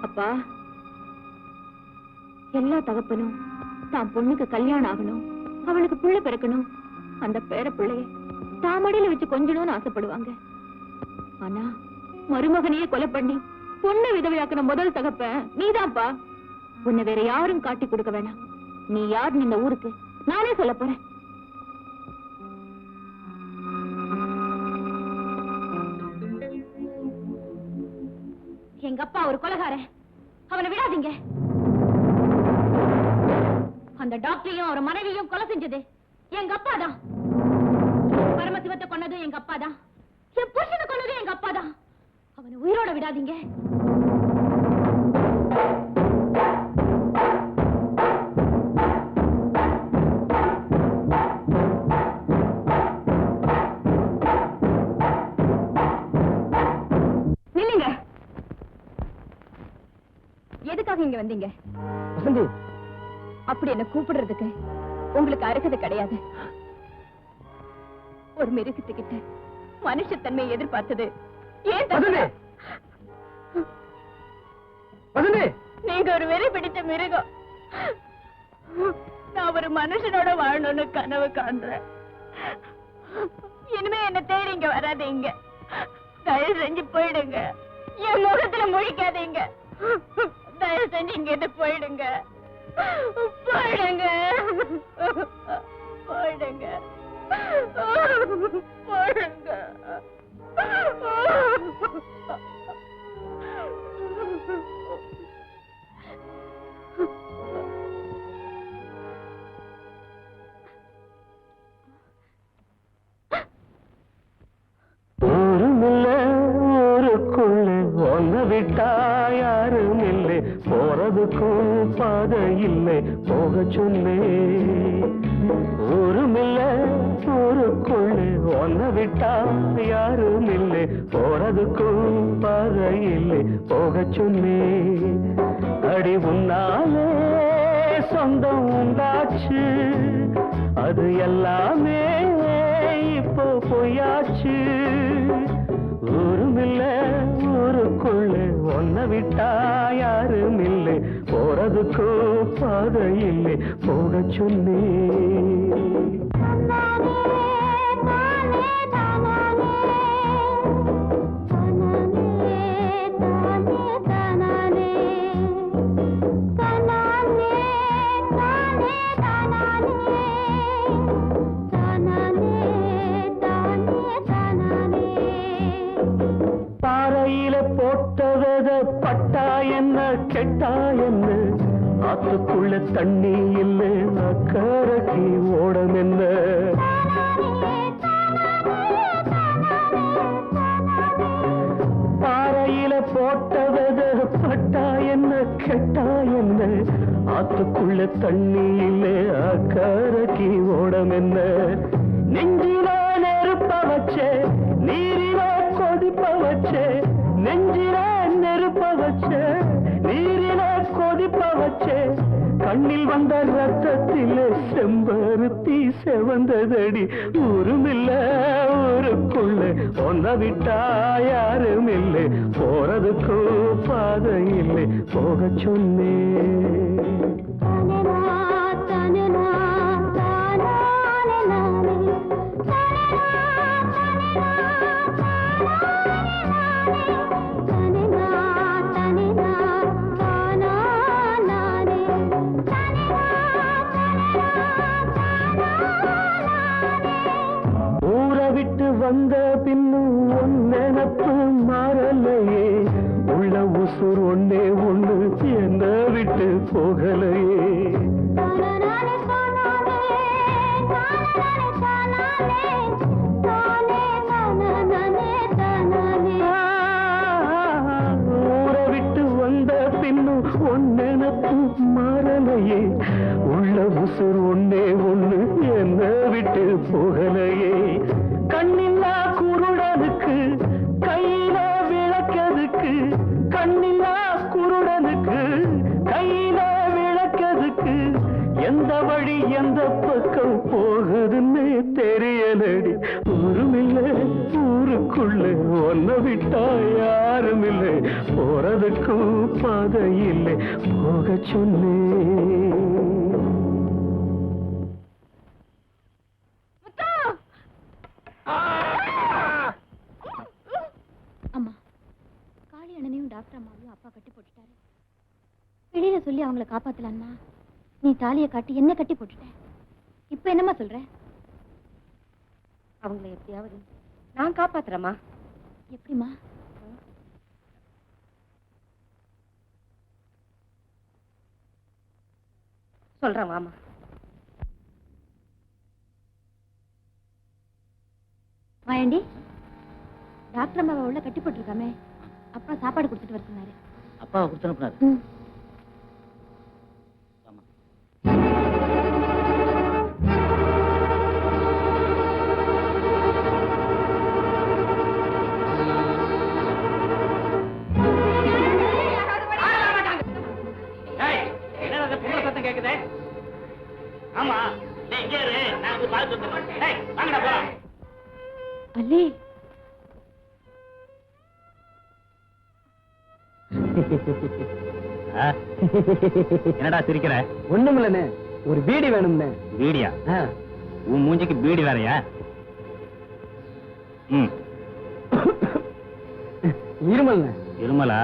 அப்பா, எல்லா தகப்பனும் தான் பொண்ணுக்கு கல்யாணம் ஆகணும், அவளுக்கு பிள்ளை பிறக்கணும், அந்த பேர பிள்ளைய தாமடியில வச்சு கொஞ்சணும்னு ஆசைப்படுவாங்க. ஆனா மருமகனையே கொலை பண்ணி பொண்ணு விதவையாக்கின முதல் தகப்ப நீதான்ப்பா. உன்னை வேற யாரும் காட்டி கொடுக்க வேணாம். நீ யாருன்னு இந்த ஊருக்கு நானே சொல்ல போறேன். எங்க அப்பா ஒரு கொலைகாரன், அவனை விடாதீங்க. அந்த டாக்டரையும் அவர் மனைவியும் கொலை செஞ்சது எங்க அப்பா தான். பரமசிவத்தை கொன்னதும் எங்க அப்பா தான். என் புருஷனை கொன்னதும் எங்க அப்பா தான். அவனை உயிரோட விடாதீங்க. நில்லுங்க. எதுக்காக இங்க வந்தீங்க? வசந்தி, அப்படி என்ன கூப்பிடுறதுக்கு உங்களுக்கு அருகதை கிடையாது. ஒரு மிருகத்துக்கிட்ட மனுஷத்தன்மையை எதிர்பார்த்தது ஏன் தப்பு? நீங்க ஒரு வெறி பிடிச்ச மிருகம். நான் ஒரு மனுஷனோட வாழணும்னு கனவு காண்றேன். இனிமே என்ன தேடி இங்க வராதீங்க. தயவு செஞ்சு போயிடுங்க. என் முகத்துல முழிக்காதீங்க. தயவு செஞ்சு இங்க இருந்து போயிடுங்க. போயிடுங்க. போயிடுங்க. போயிடுங்க. ஊருக்குள்ள ஒன்ன விட்டா யாரும் இல்லை, போறதுக்கும் பாதை இல்லை, போக சொன்னே. ஊருமில்ல ஊருக்குள்ள ஒன்ன விட்டா யாரும் இல்லை, போறதுக்கும் பாதை இல்லை, போக சொன்னே. அடி உன்னாலே சொந்தம் உண்டாச்சு, அது எல்லாமே இப்போ பொய்யாச்சு. ஊருமில்ல ஊருக்குள்ள ஒன்ன விட்டா யாரும் இல்லை, போறதுக்கு பாதை இல்லை, போக சொன்னே. பட்டா என்ன கெட்டா என்ன, ஆத்துக்குள்ள தண்ணி இல்ல அக்கறைக்கு ஓடம் என்ன. பாறையில போட்டவத பட்டா என்ன கெட்டா என்ன, ஆத்துக்குள்ள தண்ணி இல்ல அக்கறைக்கு ஓடம் என்ன. நெஞ்சில நெருப்ப வச்சே, நீரில கொதிப்ப வச்சே, நெஞ்சில நெருப்ப வச்சே, நீரில கொதிப்ப வச்சே, கண்ணில் வந்த ரத்தத்திலே செம்பருத்தி செவந்ததடி. ஊருமில்ல ஊருக்குள்ள ஒன்ன விட்டா யாரும் இல்லை, போறதுக்கு பாதை இல்லை, போக சொன்னே. வந்த பின்னும் உன் நினப்பு மாறலையே, உள்ள உசுர் ஒன்னே ஒண்ணு என்ன விட்டு போகலையே. ஊரை விட்டு வந்த பின்னும் உன் நினப்பு மாறலையே, உள்ள உசுர் ஒன்னே ஒண்ணு என்ன விட்டு போகலையே. கண்ணில்லா குருடனுக்கு கையில விளக்கதுக்கு, கண்ணில்லா குருடனுக்கு கையில விளக்கதுக்கு, எந்த வழி எந்த பக்கம் போகுதுன்னு தெரியலடி. ஊருமில்லை ஊருக்குள்ள ஒன்ன விட்டா யாரும் இல்லை, போறதுக்கும் பாதை இல்லை, போக சொன்னேன். அம்மா, காளி அண்ணனையும் டாக்டர் அம்மாவையும் அப்பா கட்டி போட்டுட்டாரு. வெளியில சொல்லி அவங்கள காப்பாத்தலான்னா நீ தாலியை காட்டி என்ன கட்டி போட்டுட்ட. இப்ப என்னம்மா சொல்ற? அவங்கள எப்படியாவது நான் காப்பாத்துறேம்மா. எப்படிம்மா? சொல்றேன் வாமா. மாயாண்டி, டாக்டர் அம்மாவை உள்ள கட்டி போட்டிருக்காமே, அப்பா சாப்பாடு கொடுத்துட்டு வர சொன்னாரு. அப்பாவை கொடுத்து அனுப்புனாரு. கேக்குதே? ஆமா, நீ இங்கே இரு, நான் வந்து பார்த்து வந்துடுறேன். ஏய், வாங்கடா போலாம். அல்லே, என்னடா சிரிக்கிற? ஒண்ணுமில்லண்ணே, ஒரு பீடி வேணும்னே. பீடியா? உன் மூஞ்சிக்கு பீடி வேறையா? இருமல்ண்ணே. இருமலா?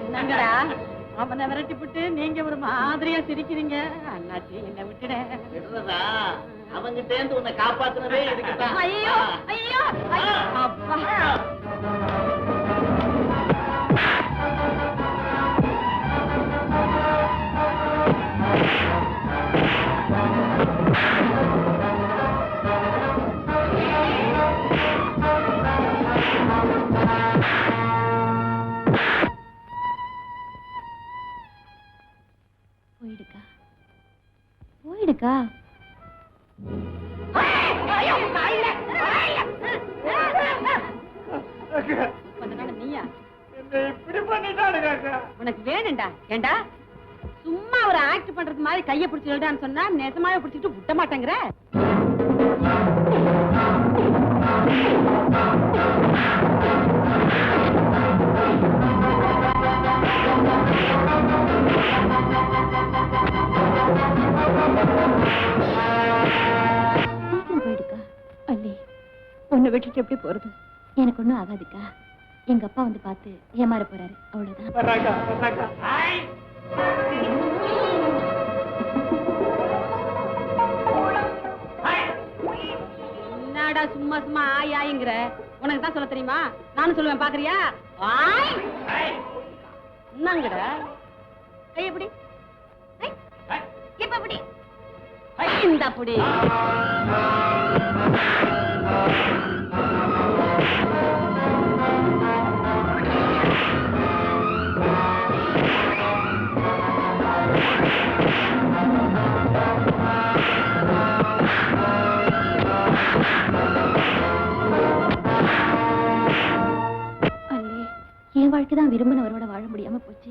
என்னங்கடா அவனை விரட்டி விட்டு நீங்க ஒரு மாதிரியா சிரிக்கிறீங்க? அண்ணாச்சி என்ன விட்டுட. விடுறதா? அவங்கிட்ட இருந்து உன்னை காப்பாத்துனதே இதுக்குதான். ஐயோ ஐயோ அப்பா. போயிடுக்கா, போயிடுக்கா. நீயா இப்படி பண்ணிட்டானுங்க. உனக்கு வேணும்டா? ஏண்டா சும்மா ஒரு ஆக்ட் பண்றது மாதிரி கைய பிடிச்சு எழுதான்னு சொன்னா நெசமாவே பிடிச்சிட்டு விட்ட மாட்டேங்கிற. சீக்கிரம் போயிடுக்கா. அல்லே, உன்னை விட்டுட்டு எப்படி போறது? எனக்கு ஒண்ணும் ஆகாதுக்கா. எங்க அப்பா வந்து பார்த்து ஏமாற போறாரு, அவ்வளவுதான். என்னடா சும்மா சும்மா ஆய் ஆயிங்கிற? உனக்கு தான் சொல்ல தெரியுமா? நானும் சொல்லுவேன், பாக்குறியா? ஆய் என்னங்கட கை எப்படி? இப்ப எப்படி? இந்த அப்படி என் வாழ்க்கைதான் விரும்பினவரோட வாழ முடியாம போச்சு.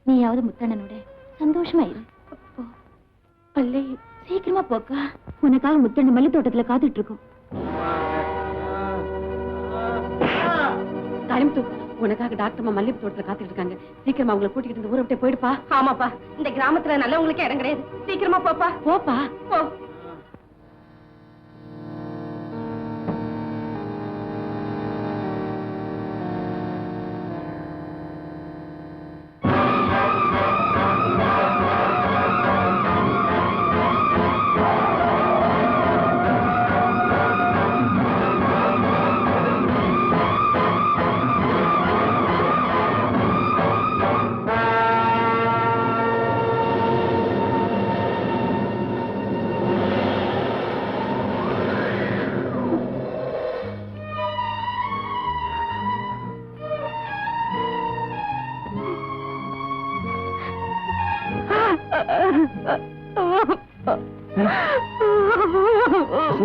நீயாவது முத்தண்ணனோட சந்தோஷமா இரு. போ. அல்லே, சீக்கிரமா போக்கா. உனக்காக முத்தண்ணன் மல்லி தோட்டத்துல காத்துட்டு இருக்கோம். கரிமுத்து, உனக்காக டாக்டர் அம்மா மல்லிகை தோட்டத்துல காத்துட்டு இருக்காங்க. சீக்கிரமா அவங்களை கூட்டிக்கிட்டு இந்த ஊரை விட்டு போயிடுப்பா. ஆமாப்பா, இந்த கிராமத்துல நல்லவங்களுக்கே இடம் கிடையாது. சீக்கிரமா போப்பா. போப்பா போ.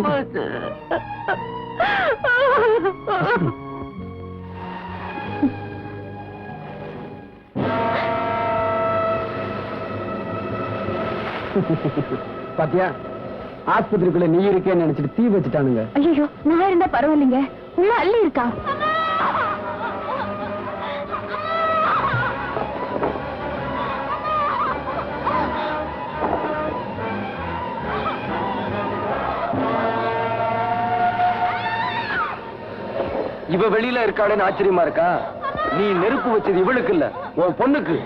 போச்சு. பாத்தியா, ஆஸ்பத்திரிக்குள்ள நீ இருக்கேன்னு நினைச்சிட்டு தீ வச்சுட்டானுங்க. ஐயோ, நான் இருந்தா பரவாயில்லைங்க. உள்ள அள்ளி இருக்கா? இவ வெளியில இருக்காளேன்னு ஆச்சரியமா இருக்கா? நீ நெருப்பு வச்சது இவளுக்கு இல்ல, உன் பொண்ணுக்கு.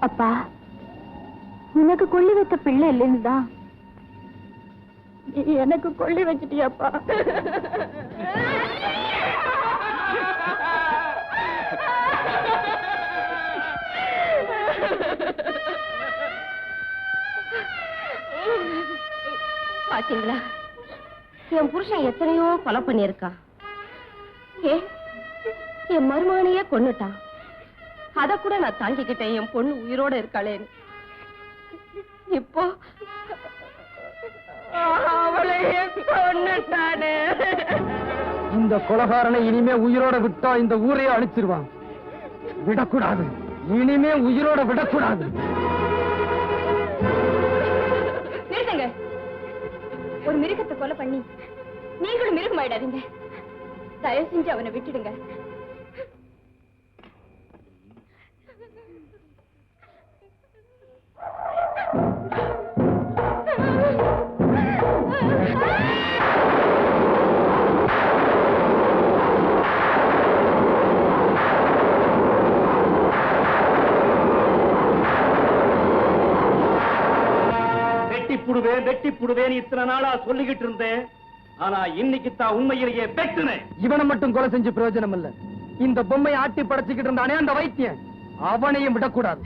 அப்பா, உனக்கு கொள்ளி வைத்த பிள்ளை இல்லைன்னுதான் எனக்கு கொள்ளி வச்சிட்டியாப்பா. பாத்தீங்களா, என் புருஷன் எத்தனையோ கொலை பண்ணிருக்கா. என் மருமகனையே கொன்னுட்டான். அத கூட நான் தாங்கிக்கிட்டேன், என் பொண்ணு உயிரோட இருக்காளேன்னு. இப்போ அவளையே கொன்னுட்டானே. இந்த கொலைகாரனை இனிமே உயிரோட விட்டா இந்த ஊரையே அழிச்சிருவான். விடக்கூடாது, இனிமே உயிரோட விடக்கூடாது. நிறுத்துங்க. ஒரு மிருகத்தை கொலை பண்ணி நீங்களும் மிருகம் ஆயிடாதீங்க. தயவு செஞ்சு அவனை விட்டுடுங்க. வெட்டி புடுவேன் இத்தனை நாளா சொல்லிக்கிட்டு இருந்தேன். ஆனா இன்னைக்கு தான் உண்மையிலேயே வெட்டுனேன். இவனை மட்டும் கொலை செஞ்சு பிரயோஜனம் இல்ல. இந்த பொம்மையை ஆட்டி படைச்சுக்கிட்டு இருந்தானே அந்த வைத்தியன், அவனையும் விடக்கூடாது.